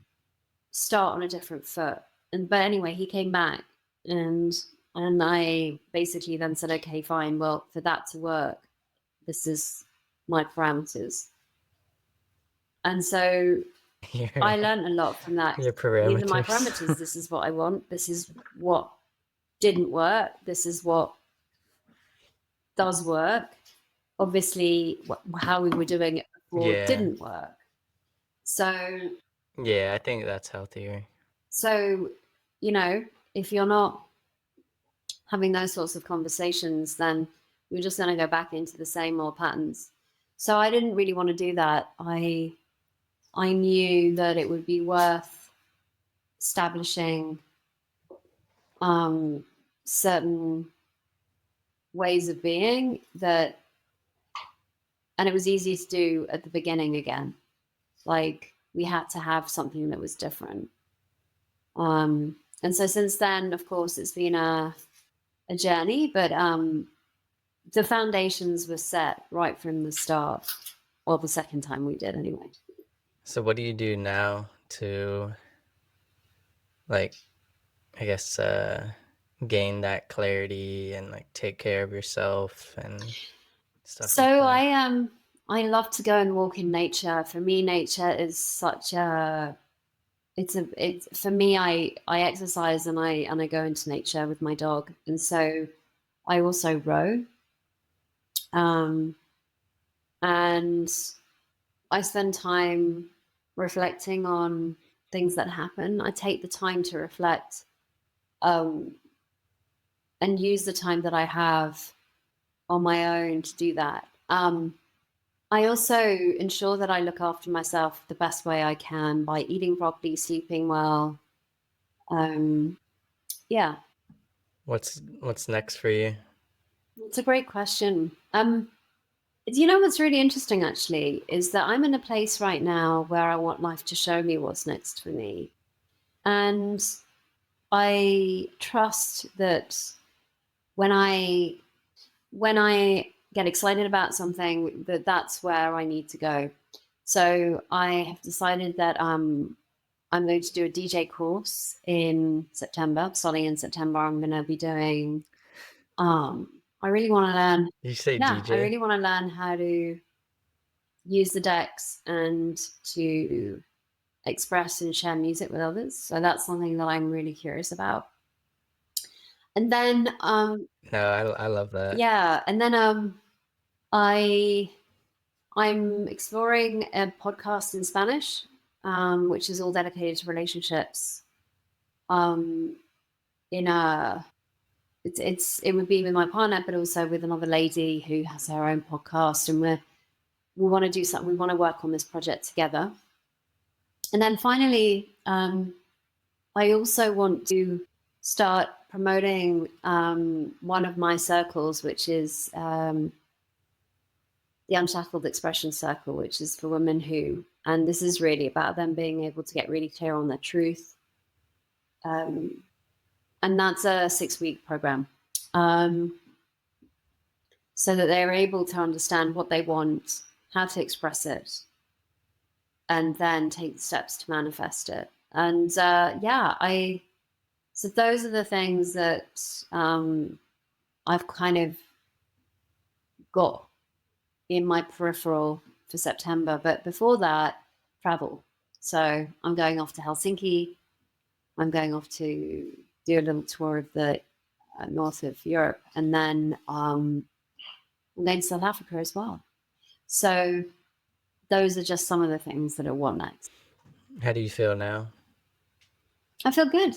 start on a different foot. But anyway, he came back and I basically then said, okay, fine. Well, for that to work, this is my parameters. And so I learned a lot from that. Your parameters. These are my parameters. This is what I want. This is what didn't work. This is what does work. Obviously, how we were doing it before didn't work. So yeah, I think that's healthier. So, if you're not having those sorts of conversations, then you're just going to go back into the same old patterns. So I didn't really want to do that. I knew that it would be worth establishing certain ways of being and it was easy to do at the beginning again. Like we had to have something that was different. And so since then, of course, it's been a journey, but the foundations were set right from the start. Well, the second time we did anyway. So what do you do now to, I guess, gain that clarity and take care of yourself and stuff? So I love to go and walk in nature. For me, nature is such a for me, I exercise and I go into nature with my dog, and so I also row, and I spend time reflecting on things that happen. I take the time to reflect, and use the time that I have on my own to do that. I also ensure that I look after myself the best way I can by eating properly, sleeping well. Yeah. What's next for you? It's a great question. What's really interesting actually is that I'm in a place right now where I want life to show me what's next for me. And I trust that when I get excited about something, that's where I need to go. So I have decided that I'm going to do a DJ course in September. Starting in September, I'm going to be doing. I really want to learn. You say Yeah, I DJ? really want to learn how to use the decks and to express and share music with others. So that's something that I'm really curious about. And then, No, I love that. yeah, and then I I'm exploring a podcast in Spanish, which is all dedicated to relationships. In a it would be with my partner, but also with another lady who has her own podcast, and we want to do something. We want to work on this project together. And then finally, I also want to start promoting one of my circles, which is the Unshackled Expression Circle, which is for women who, and this is really about them being able to get really clear on their truth. And that's a 6-week program. So that they're able to understand what they want, how to express it, and then take the steps to manifest it. And so those are the things that I've kind of got in my peripheral for September. But before that, travel. So I'm going off to Helsinki. I'm going off to do a little tour of the north of Europe. And then I'm going to South Africa as well. So those are just some of the things that are what next. How do you feel now? I feel good.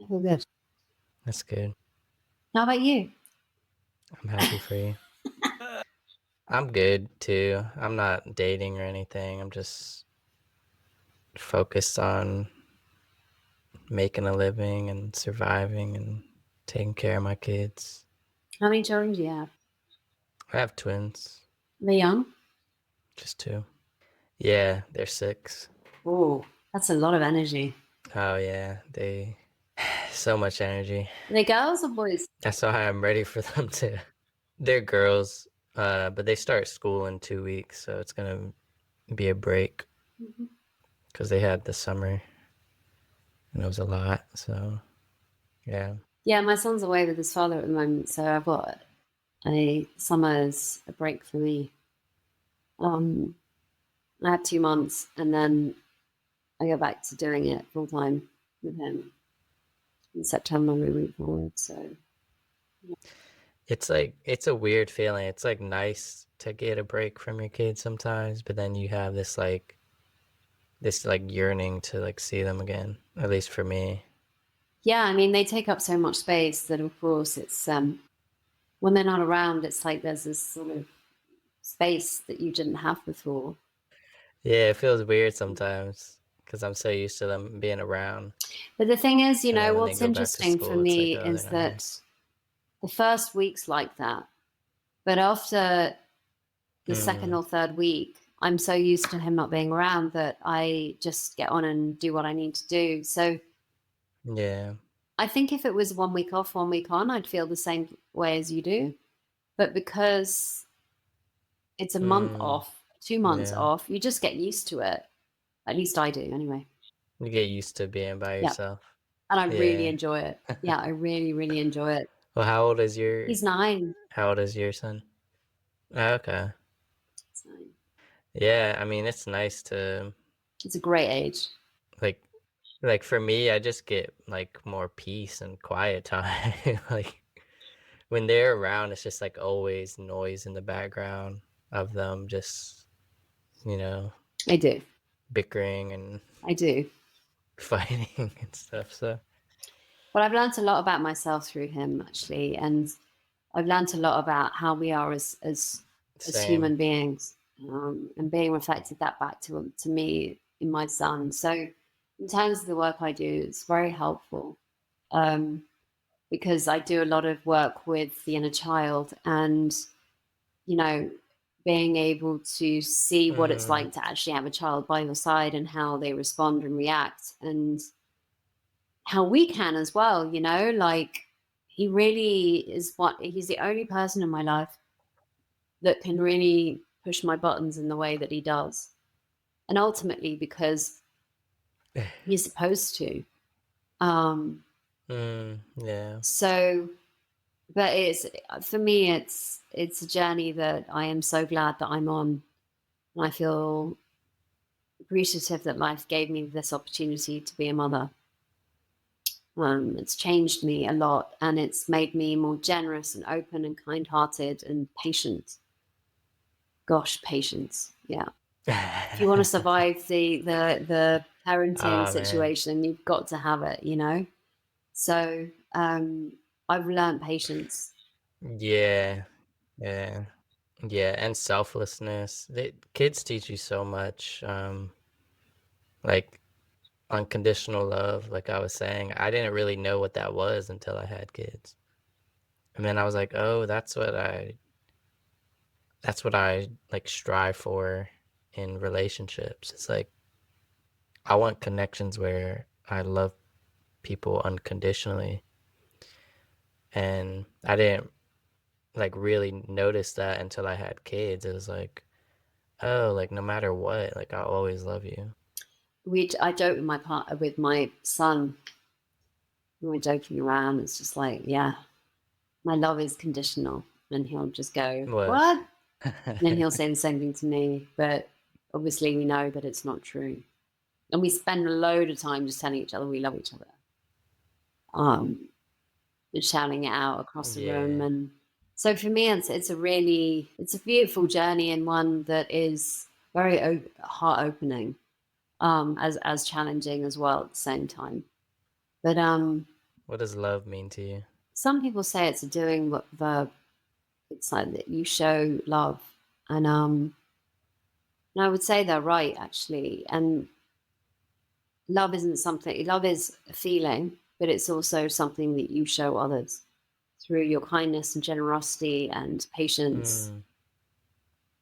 I feel good. That's good. How about you? I'm happy for you. I'm good too. I'm not dating or anything. I'm just focused on making a living and surviving and taking care of my kids. How many children do you have? I have twins, Are they young? just 2. Yeah, they're 6. Oh, that's a lot of energy. Oh yeah, they so much energy. Are they girls or boys? That's why I'm ready for them to. They're girls, but they start school in 2 weeks, so it's gonna be a break because they had the summer and it was a lot. So yeah. Yeah, my son's away with his father at the moment, so I've got a summer's a break for me. I have 2 months, and then I go back to doing it full time with him in September moving forward. So It's like, it's a weird feeling. It's like nice to get a break from your kids sometimes, but then you have this like yearning to like see them again, at least for me. yeah, I mean they take up so much space that of course it's when they're not around, it's like there's this sort of space that you didn't have before. Yeah, it feels weird sometimes because I'm so used to them being around. But the thing is, And then when they what's go back to interesting for school, it's like, me oh, they're is not here. that the first week's like that, but after the second or third week, I'm so used to him not being around that I just get on and do what I need to do. So Yeah. I think if it was 1 week off, 1 week on, I'd feel the same way as you do. But because it's a month off, 2 months Yeah. off, you just get used to it. At least I do anyway. You get used to being by Yeah. yourself. And I really Yeah. enjoy it. Yeah, I really, really enjoy it. Well, how old is your He's 9. son? Oh, okay. So Yeah, I mean, it's nice to it's a great age. like for me, I just get like more peace and quiet time. Like when they're around, it's just like always noise in the background of them just, you know, I do. bickering and I do. fighting and stuff. So But I've learned a lot about myself through him, actually, and I've learned a lot about how we are as same. human beings, and being reflected that back to me in my son. So, in terms of the work I do, it's very helpful because I do a lot of work with the inner child, and being able to see what it's like to actually have a child by your side and how they respond and react, and how we can as well, like he really is he's the only person in my life that can really push my buttons in the way that he does. and ultimately because you're supposed to. Yeah. So, but it's, for me, it's a journey that I am so glad that I'm on, and I feel appreciative that life gave me this opportunity to be a mother. It's changed me a lot, and it's made me more generous and open and kind-hearted and patient. Gosh, patience. Yeah. If you want to survive the parenting Oh man. situation, you've got to have it, you know? So I've learned patience. Yeah. Yeah. Yeah, and selflessness. Kids teach you so much. Like unconditional love, like I was saying. I didn't really know what that was until I had kids. And then I was like, "Oh, that's what I like strive for in relationships." It's like I want connections where I love people unconditionally. And I didn't like really notice that until I had kids. It was like, oh, like no matter what, like I'll always love you. I joke with my partner, with my son. We're joking around. It's just like, yeah, my love is conditional, and he'll just go, What? "What?" And then he'll say the same thing to me. But obviously, we know that it's not true, and we spend a load of time just telling each other we love each other, and shouting it out across the room. Yeah. And so for me, it's a beautiful journey, and one that is very heart opening, as challenging as well at the same time. But What does love mean to you? some people say it's a doing verb. It's like that you show love, and I would say they're right, actually. And love isn't something. Love is a feeling, but it's also something that you show others through your kindness and generosity and patience.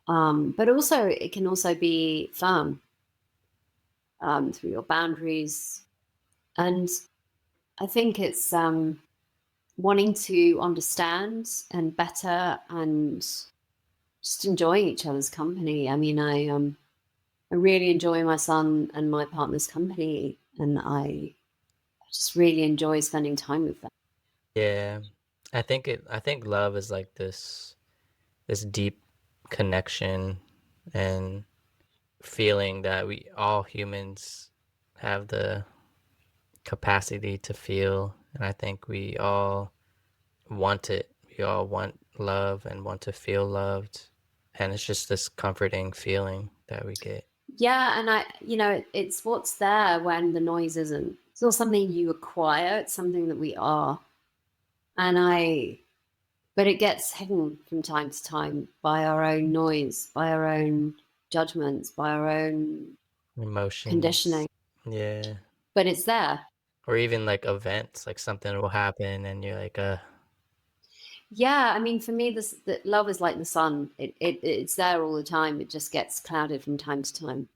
Mm. But also, it can also be firm, through your boundaries. And I think it's wanting to understand and better and just enjoying each other's company. I mean, I really enjoy my son and my partner's company, and I just really enjoy spending time with them. Yeah. I think love is like this deep connection and feeling that we all humans have the capacity to feel, and I think we all want it. We all want love and want to feel loved, and it's just this comforting feeling that we get. Yeah, and it's what's there when the noise isn't. It's not something you acquire, it's something that we are. And but it gets hidden from time to time by our own noise, by our own judgments, by our own Emotions. conditioning. Yeah. But it's there. Or even like events, like something will happen and you're like, Yeah, I mean, for me, that love is like the sun. It's there all the time. It just gets clouded from time to time.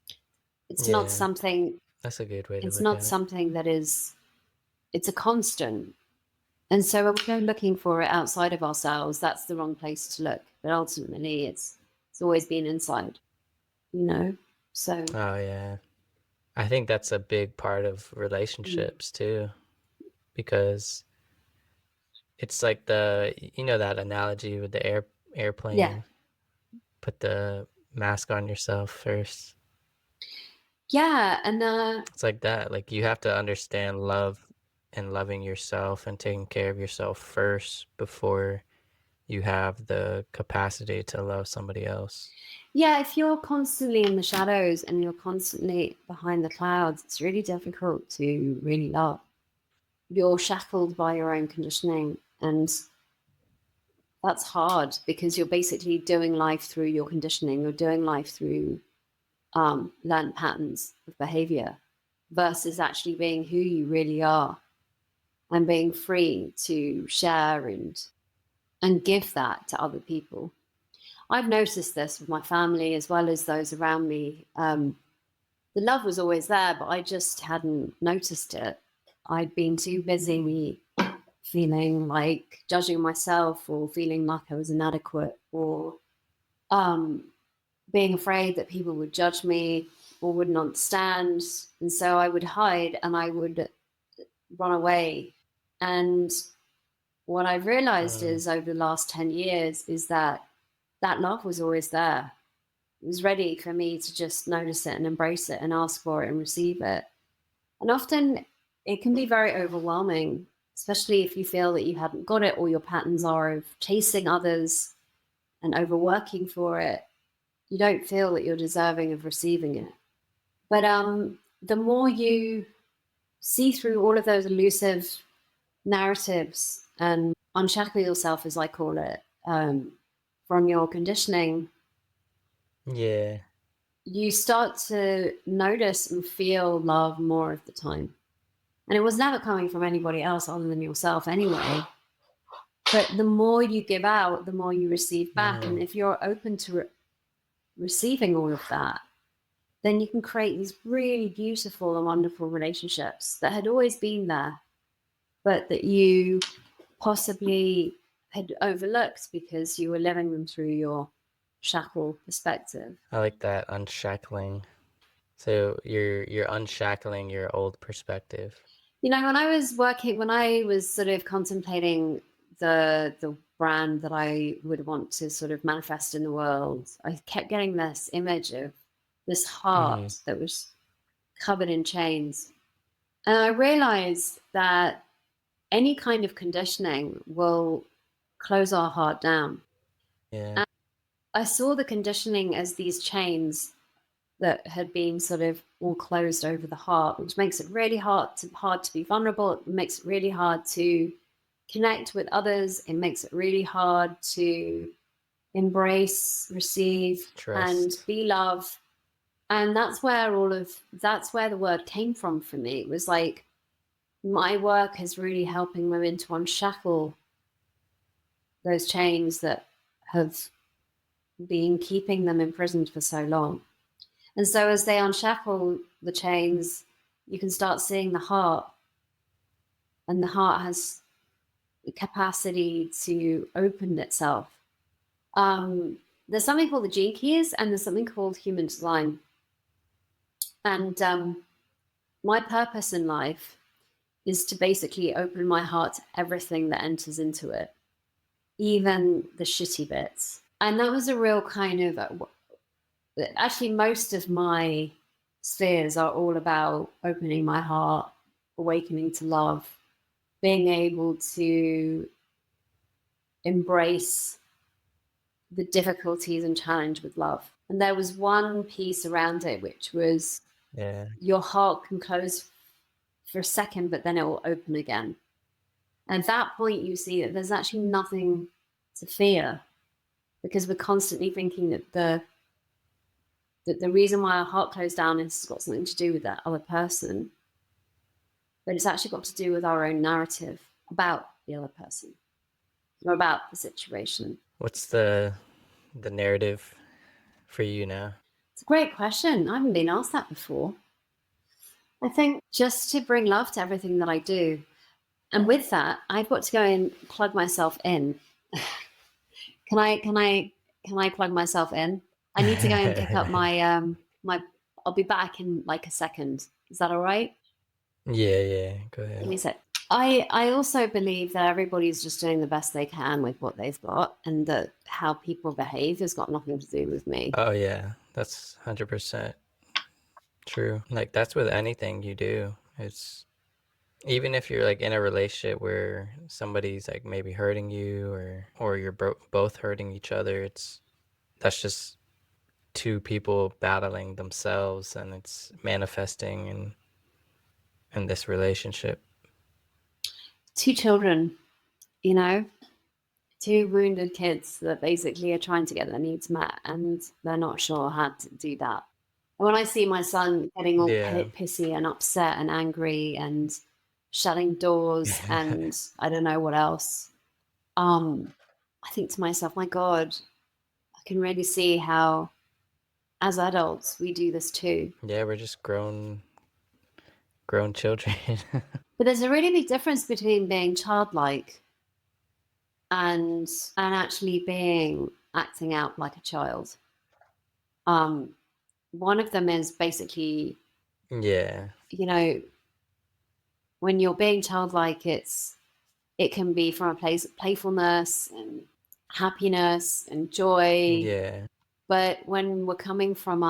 It's not yeah, something. that's a good way to It's look not at it. something that is. It's a constant. And so when we go looking for it outside of ourselves, that's the wrong place to look. But ultimately, it's always been inside. You know. So Oh, yeah. I think that's a big part of mm, relationships too, because it's like that analogy with the yeah, airplane, put the mask on yourself first. yeah, and It's like that. Like you have to understand love and loving yourself and taking care of yourself first before you have the capacity to love somebody else. yeah. If you're constantly in the shadows and you're constantly behind the clouds, it's really difficult to really love. You're shackled by your own conditioning, and that's hard because you're basically doing life through your conditioning. You're doing life through learned patterns of behavior versus actually being who you really are and being free to share and give that to other people. I've noticed this with my family as well as those around me. The love was always there, but I just hadn't noticed it. I'd been too busy feeling like judging myself or feeling like I was inadequate or um, being afraid that people would judge me. or wouldn't understand. And so I would hide and I would run away. And what I've realized is over the last 10 years is that that love was always there. It was ready for me to just notice it and embrace it and ask for it and receive it. And often it can be very overwhelming, especially if you feel that you haven't got it or your patterns are of chasing others and overworking for it. You don't feel that you're deserving of receiving it. But the more you see through all of those elusive narratives and unshackle yourself, as I call it, from your conditioning, Yeah. you start to notice and feel love more of the time. And it was never coming from anybody else other than yourself anyway. But the more you give out, the more you receive back. And if you're open to receiving all of that, then you can create these really beautiful and wonderful relationships that had always been there, but that you possibly had overlooked because you were living them through your shackle perspective. I like that, unshackling. So you're unshackling your old perspective. You know, when I was sort of contemplating the brand that I would want to sort of manifest in the world, I kept getting this image of this heart that was covered in chains. And I realized that any kind of conditioning will close our heart down. Yeah. And I saw the conditioning as these chains that had been sort of all closed over the heart, which makes it really hard to be vulnerable. It makes it really hard to connect with others. It makes it really hard to embrace, receive, and Trust. be loved. And that's where the word came from for me. It was like my work is really helping women to unshackle those chains that have been keeping them imprisoned for so long. And so as they unshackle the chains, you can start seeing the heart. And the heart has the capacity to open itself. There's something called the gene keys and there's something called human design. And my purpose in life is to basically open my heart to everything that enters into it, even the shitty bits. And that was a real kind of, actually most of my spheres are all about opening my heart, awakening to love, being able to embrace the difficulties and challenge with love. And there was one piece around it, which was your heart can close for a second, but then it will open again. And at that point, you see that there's actually nothing to fear because we're constantly thinking that the reason why our heart closed down has got something to do with that other person, but it's actually got to do with our own narrative about the other person or about the situation. What's the narrative for you now? It's a great question. I haven't been asked that before. I think just to bring love to everything that I do. And with that, I've got to go and plug myself in. Can I plug myself in? I need to go and pick up my I'll be back in like a second. Is that all right? Yeah, go ahead. Give me a sec. I also believe that everybody's just doing the best they can with what they've got, and that how people behave has got nothing to do with me. Oh yeah, that's 100% true. Like that's with anything you do. It's even if you're like in a relationship where somebody's like maybe hurting you or you're both hurting each other, that's just two people battling themselves and it's manifesting in this relationship. Two children, you know, two wounded kids that basically are trying to get their needs met and they're not sure how to do that. And when I see my son getting all pissy and upset and angry and shutting doors and I don't know what else, I think to myself, my God, I can really see how as adults we do this too. Yeah, we're just grown children. But there's a really big difference between being childlike and actually acting out like a child. one of them is basically, Yeah. when you're being childlike, it can be from a place of playfulness and happiness and joy. Yeah. But when we're coming from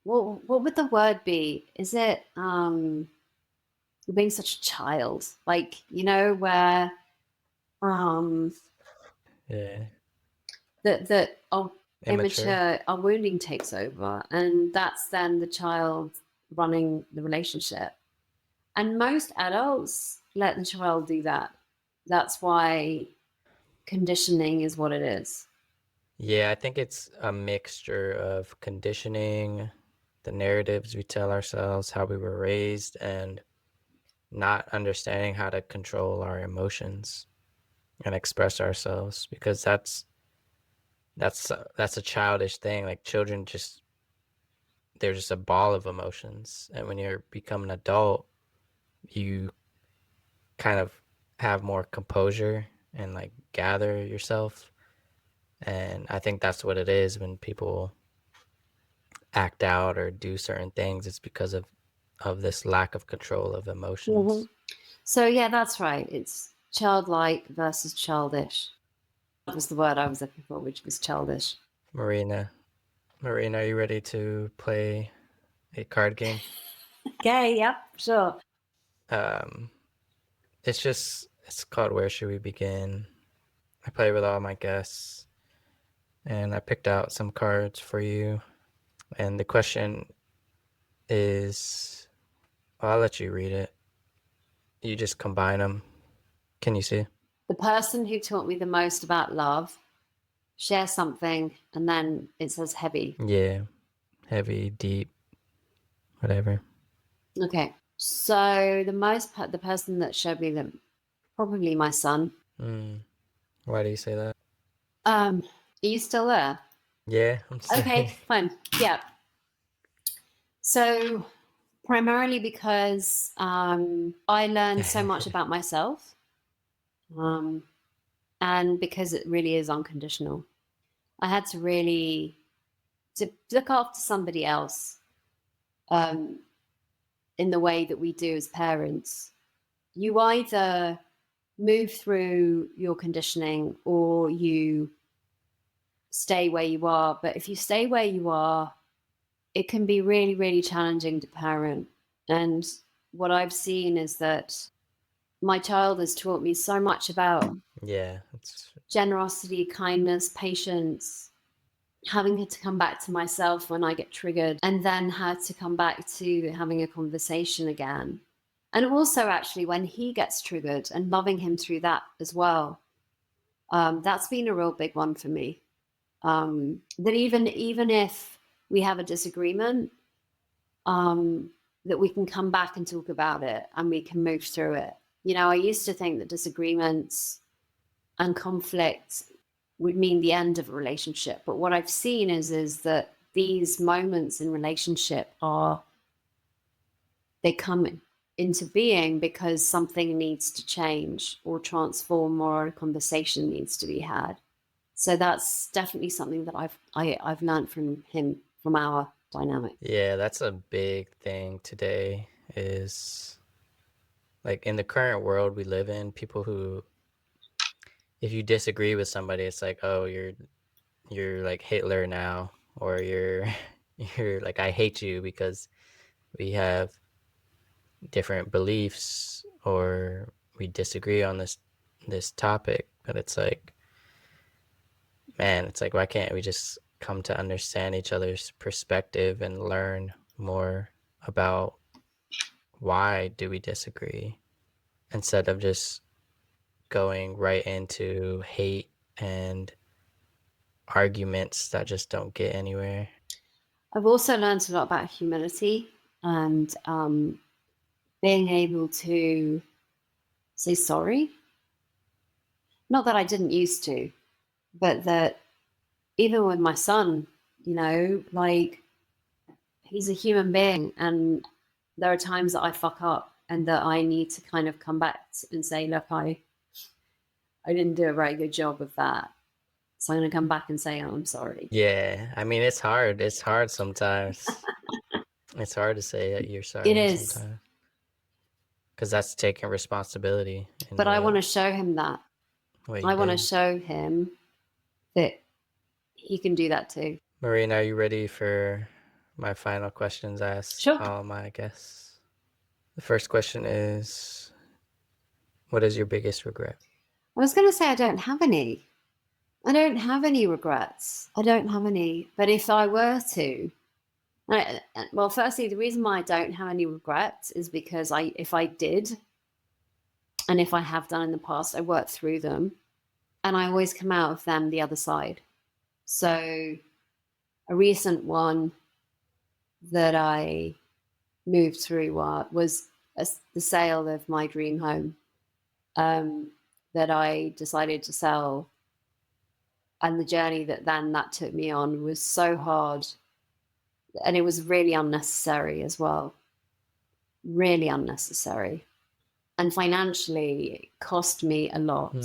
what would the word be? Is it you're being such a child, like, where um Yeah. that our Immature. our wounding takes over, and that's then the child running the relationship. And most adults let the child do that. That's why conditioning is what it is. Yeah, I think it's a mixture of conditioning, the narratives we tell ourselves, how we were raised, and not understanding how to control our emotions and express ourselves, because that's a childish thing. Like children they're just a ball of emotions, and when you become an adult, you kind of have more composure and like gather yourself. And I think that's what it is when people act out or do certain things. It's because of this lack of control of Mm-hmm. emotions. So yeah, that's right. It's childlike versus childish. That was the word I was looking for, which was childish. Marina, are you ready to play a card game? Okay, yep, sure. Um, it's called Where Should We Begin? I play with all my guests, and I picked out some cards for you. And the question is, well, I'll let you read it. You just combine them. Can you see? The person who taught me the most about love, share something, and then it says heavy. Yeah, heavy, deep, whatever. Okay. So the person that showed me them, probably my son. Why do you say that? Are you still there? Yeah, I'm Okay, sorry. fine. Yeah. So primarily because I learned so much about myself, um, and because it really is unconditional. I had to really to look after somebody else um, in the way that we do as parents. You either move through your conditioning or you stay where you are. But if you stay where you are, it can be really, really challenging to parent. And what I've seen is that my child has taught me so much about Yeah, it's generosity, kindness, patience, having to come back to myself when I get triggered, and then how to come back to having a conversation again. And also, actually, when he gets triggered and loving him through that as well. That's been a real big one for me. That even if we have a disagreement, that we can come back and talk about it and we can move through it. I used to think that disagreements and conflict would mean the end of a relationship, but what I've seen is that these moments in relationship they come into being because something needs to change or transform, or a conversation needs to be had. So that's definitely something that I've learned from him, from our dynamic. yeah, that's a big thing today is like in the current world we live in, people who if you disagree with somebody, it's like, "Oh, you're like Hitler now," or you're like, "I hate you because we have different beliefs or we disagree on this topic." But it's like, man, it's like, why can't we just come to understand each other's perspective and learn more about why do we disagree instead of just going right into hate and arguments that just don't get anywhere. I've also learned a lot about humility and being able to say sorry. Not that I didn't used to, but that even with my son, like, he's a human being, and there are times that I fuck up and that I need to kind of come back and say, look, I didn't do a very good job of that. So I'm going to come back and say, oh, I'm sorry. Yeah, I mean, it's hard. It's hard sometimes. It's hard to say that you're sorry It is. sometimes. Because that's taking responsibility. But I want to show him that. I want to show him that he can do that too. Marina, are you ready for my final questions I ask Sure. all my guests? The first question is, what is your biggest regret? I was going to say I don't have any. I don't have any regrets. I don't have any. But if I were to, well, firstly, the reason why I don't have any regrets is because if I did, and if I have done in the past, I worked through them, and I always come out of them the other side. So a recent one that I moved through was the sale of my dream home that I decided to sell. And the journey that took me on was so hard. And it was really unnecessary as well. Really unnecessary. And financially, it cost me a lot.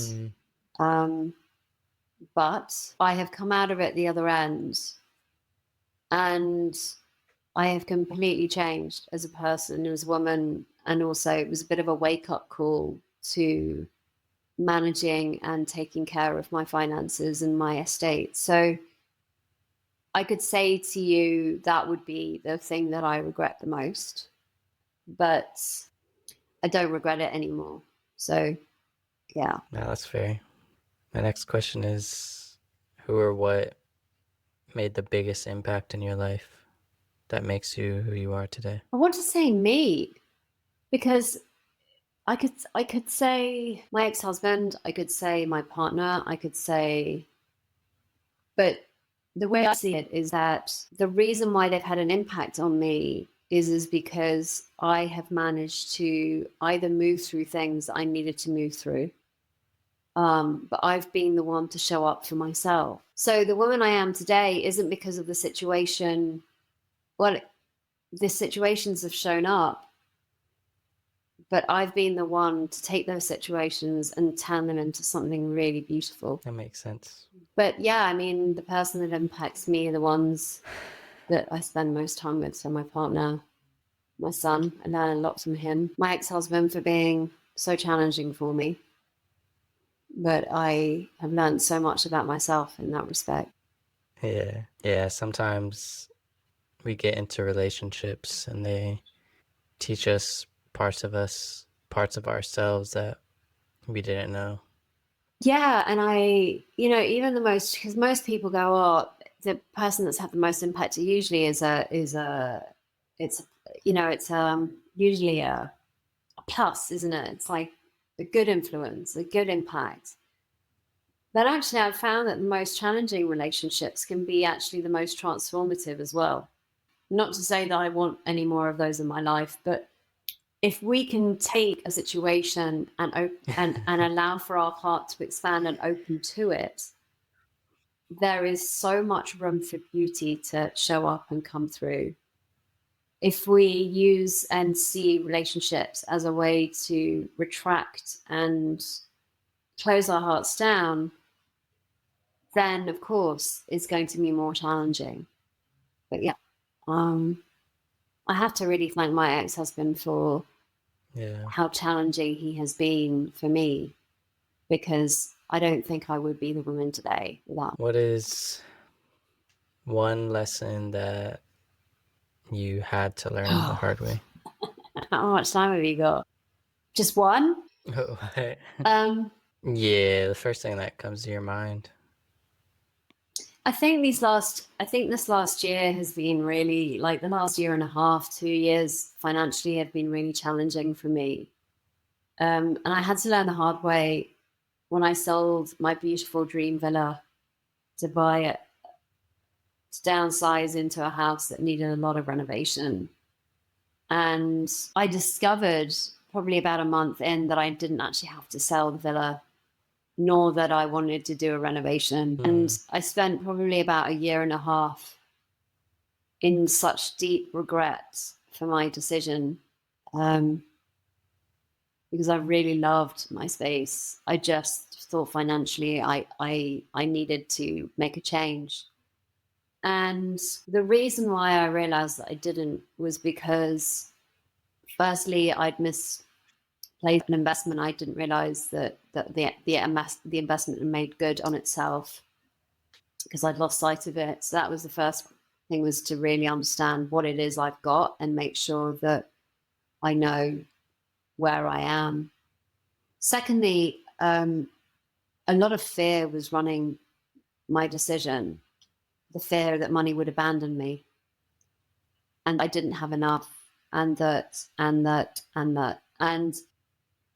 But I have come out of it the other end. And I have completely changed as a person, as a woman. And also, it was a bit of a wake-up call to managing and taking care of my finances and my estate. So I could say to you that would be the thing that I regret the most, but I don't regret it anymore. So, yeah. No, that's fair. My next question is, who or what made the biggest impact in your life that makes you who you are today? I want to say me, because I could say my ex-husband, I could say my partner, I could say, but the way I see it is that the reason why they've had an impact on me is because I have managed to either move through things I needed to move through, but I've been the one to show up for myself. So the woman I am today isn't because of the situation. Well, the situations have shown up, but I've been the one to take those situations and turn them into something really beautiful. That makes sense. But yeah, I mean, the person that impacts me are the ones that I spend most time with. So my partner, my son, I learn a lot from him. My ex-husband for being so challenging for me. But I have learned so much about myself in that respect. Yeah. Sometimes we get into relationships and they teach us parts of ourselves that we didn't know. Yeah, and even because most people go, oh, the person that's had the most impact usually it's usually a plus, isn't it? It's like a good influence, a good impact. But actually, I've found that the most challenging relationships can be actually the most transformative as well. Not to say that I want any more of those in my life, but if we can take a situation and allow for our heart to expand and open to it, there is so much room for beauty to show up and come through. If we use and see relationships as a way to retract and close our hearts down, then of course it's going to be more challenging. But yeah, I have to really thank my ex-husband for how challenging he has been for me, because I don't think I would be the woman today without. What is one lesson that you had to learn the hard way? How much time have you got? Just one? Yeah, the first thing that comes to your mind. I think this last year has been really, like the last year and a half, 2 years financially have been really challenging for me. And I had to learn the hard way when I sold my beautiful dream villa to buy it, to downsize into a house that needed a lot of renovation. And I discovered probably about a month in that I didn't actually have to sell the villa, nor that I wanted to do a renovation. And I spent probably about a year and a half in such deep regret for my decision. because I really loved my space. I just thought financially I needed to make a change. And the reason why I realized that I didn't was because, firstly, I'd misplaced an investment. I didn't realize that the investment had made good on itself because I'd lost sight of it. So that was the first thing, was to really understand what it is I've got and make sure that I know where I am. Secondly, a lot of fear was running my decision. The fear that money would abandon me and I didn't have enough, and that. And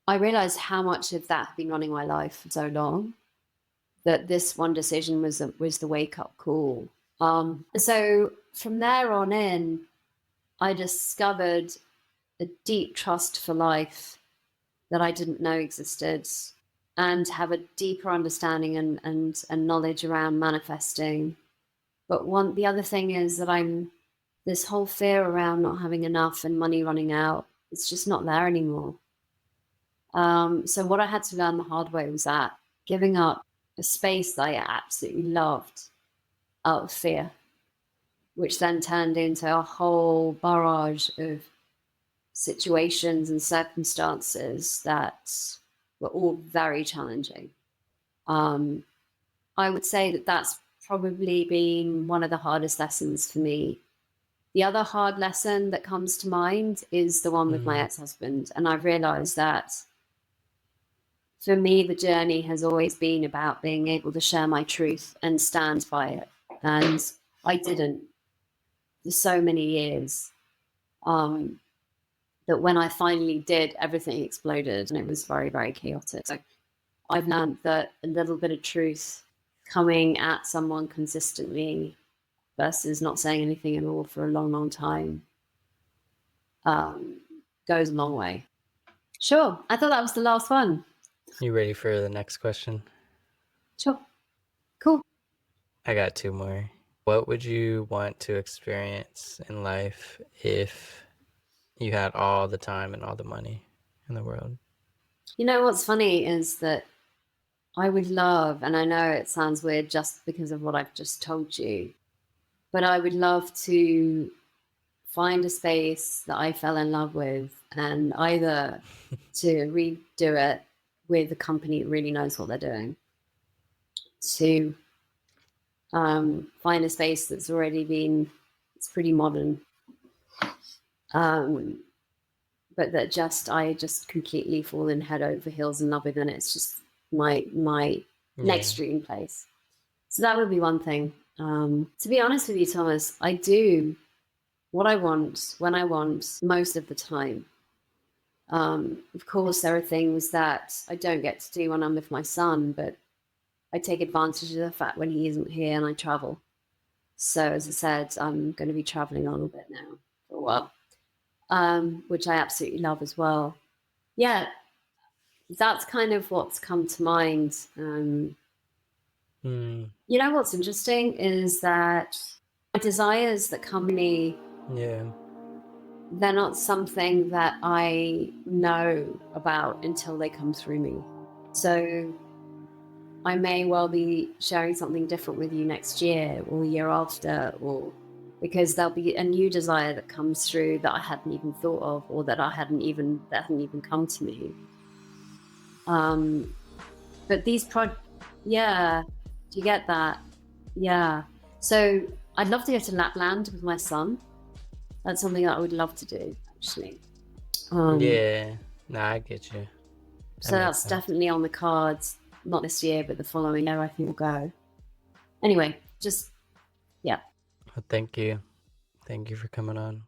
I realized how much of that had been running my life for so long, that this one decision was the wake up call. So from there on in, I discovered a deep trust for life that I didn't know existed, and have a deeper understanding and knowledge around manifesting. But the other thing is that this whole fear around not having enough and money running out, it's just not there anymore. So what I had to learn the hard way was that giving up a space that I absolutely loved out of fear, which then turned into a whole barrage of situations and circumstances that were all very challenging. I would say that that's probably been one of the hardest lessons for me. The other hard lesson that comes to mind is the one with my ex-husband. And I've realized that for me, the journey has always been about being able to share my truth and stand by it. And I didn't for so many years. That when I finally did, everything exploded and it was very, very chaotic. So I've learned that a little bit of truth coming at someone consistently versus not saying anything at all for a long, long time goes a long way. Sure. I thought that was the last one. You ready for the next question? Sure. Cool. I got two more. What would you want to experience in life if you had all the time and all the money in the world? You know, what's funny is that I would love, and I know it sounds weird just because of what I've just told you, but I would love to find a space that I fell in love with, and either to redo it with a company that really knows what they're doing, to find a space that's already been, it's pretty modern, but that I just completely fall in head over heels in love with, and it's just my next dream place. So that would be one thing. To be honest with you, Thomas, I do what I want when I want most of the time. Of course, there are things that I don't get to do when I'm with my son, but I take advantage of the fact when he isn't here and I travel. So as I said, I'm going to be traveling a little bit now for a while, which I absolutely love as well. Yeah, that's kind of what's come to mind. You know, what's interesting is that my desires that come to me, they're not something that I know about until they come through me. So I may well be sharing something different with you next year or year after, or because there'll be a new desire that comes through that I hadn't even thought of, or that hadn't even come to me. But these yeah, do you get that? Yeah. So I'd love to go to Lapland with my son. That's something that I would love to do, actually. Yeah, no, I get you. So that's definitely on the cards. Not this year, but the following year, I think we'll go. Anyway, just, yeah. Well, thank you. Thank you for coming on.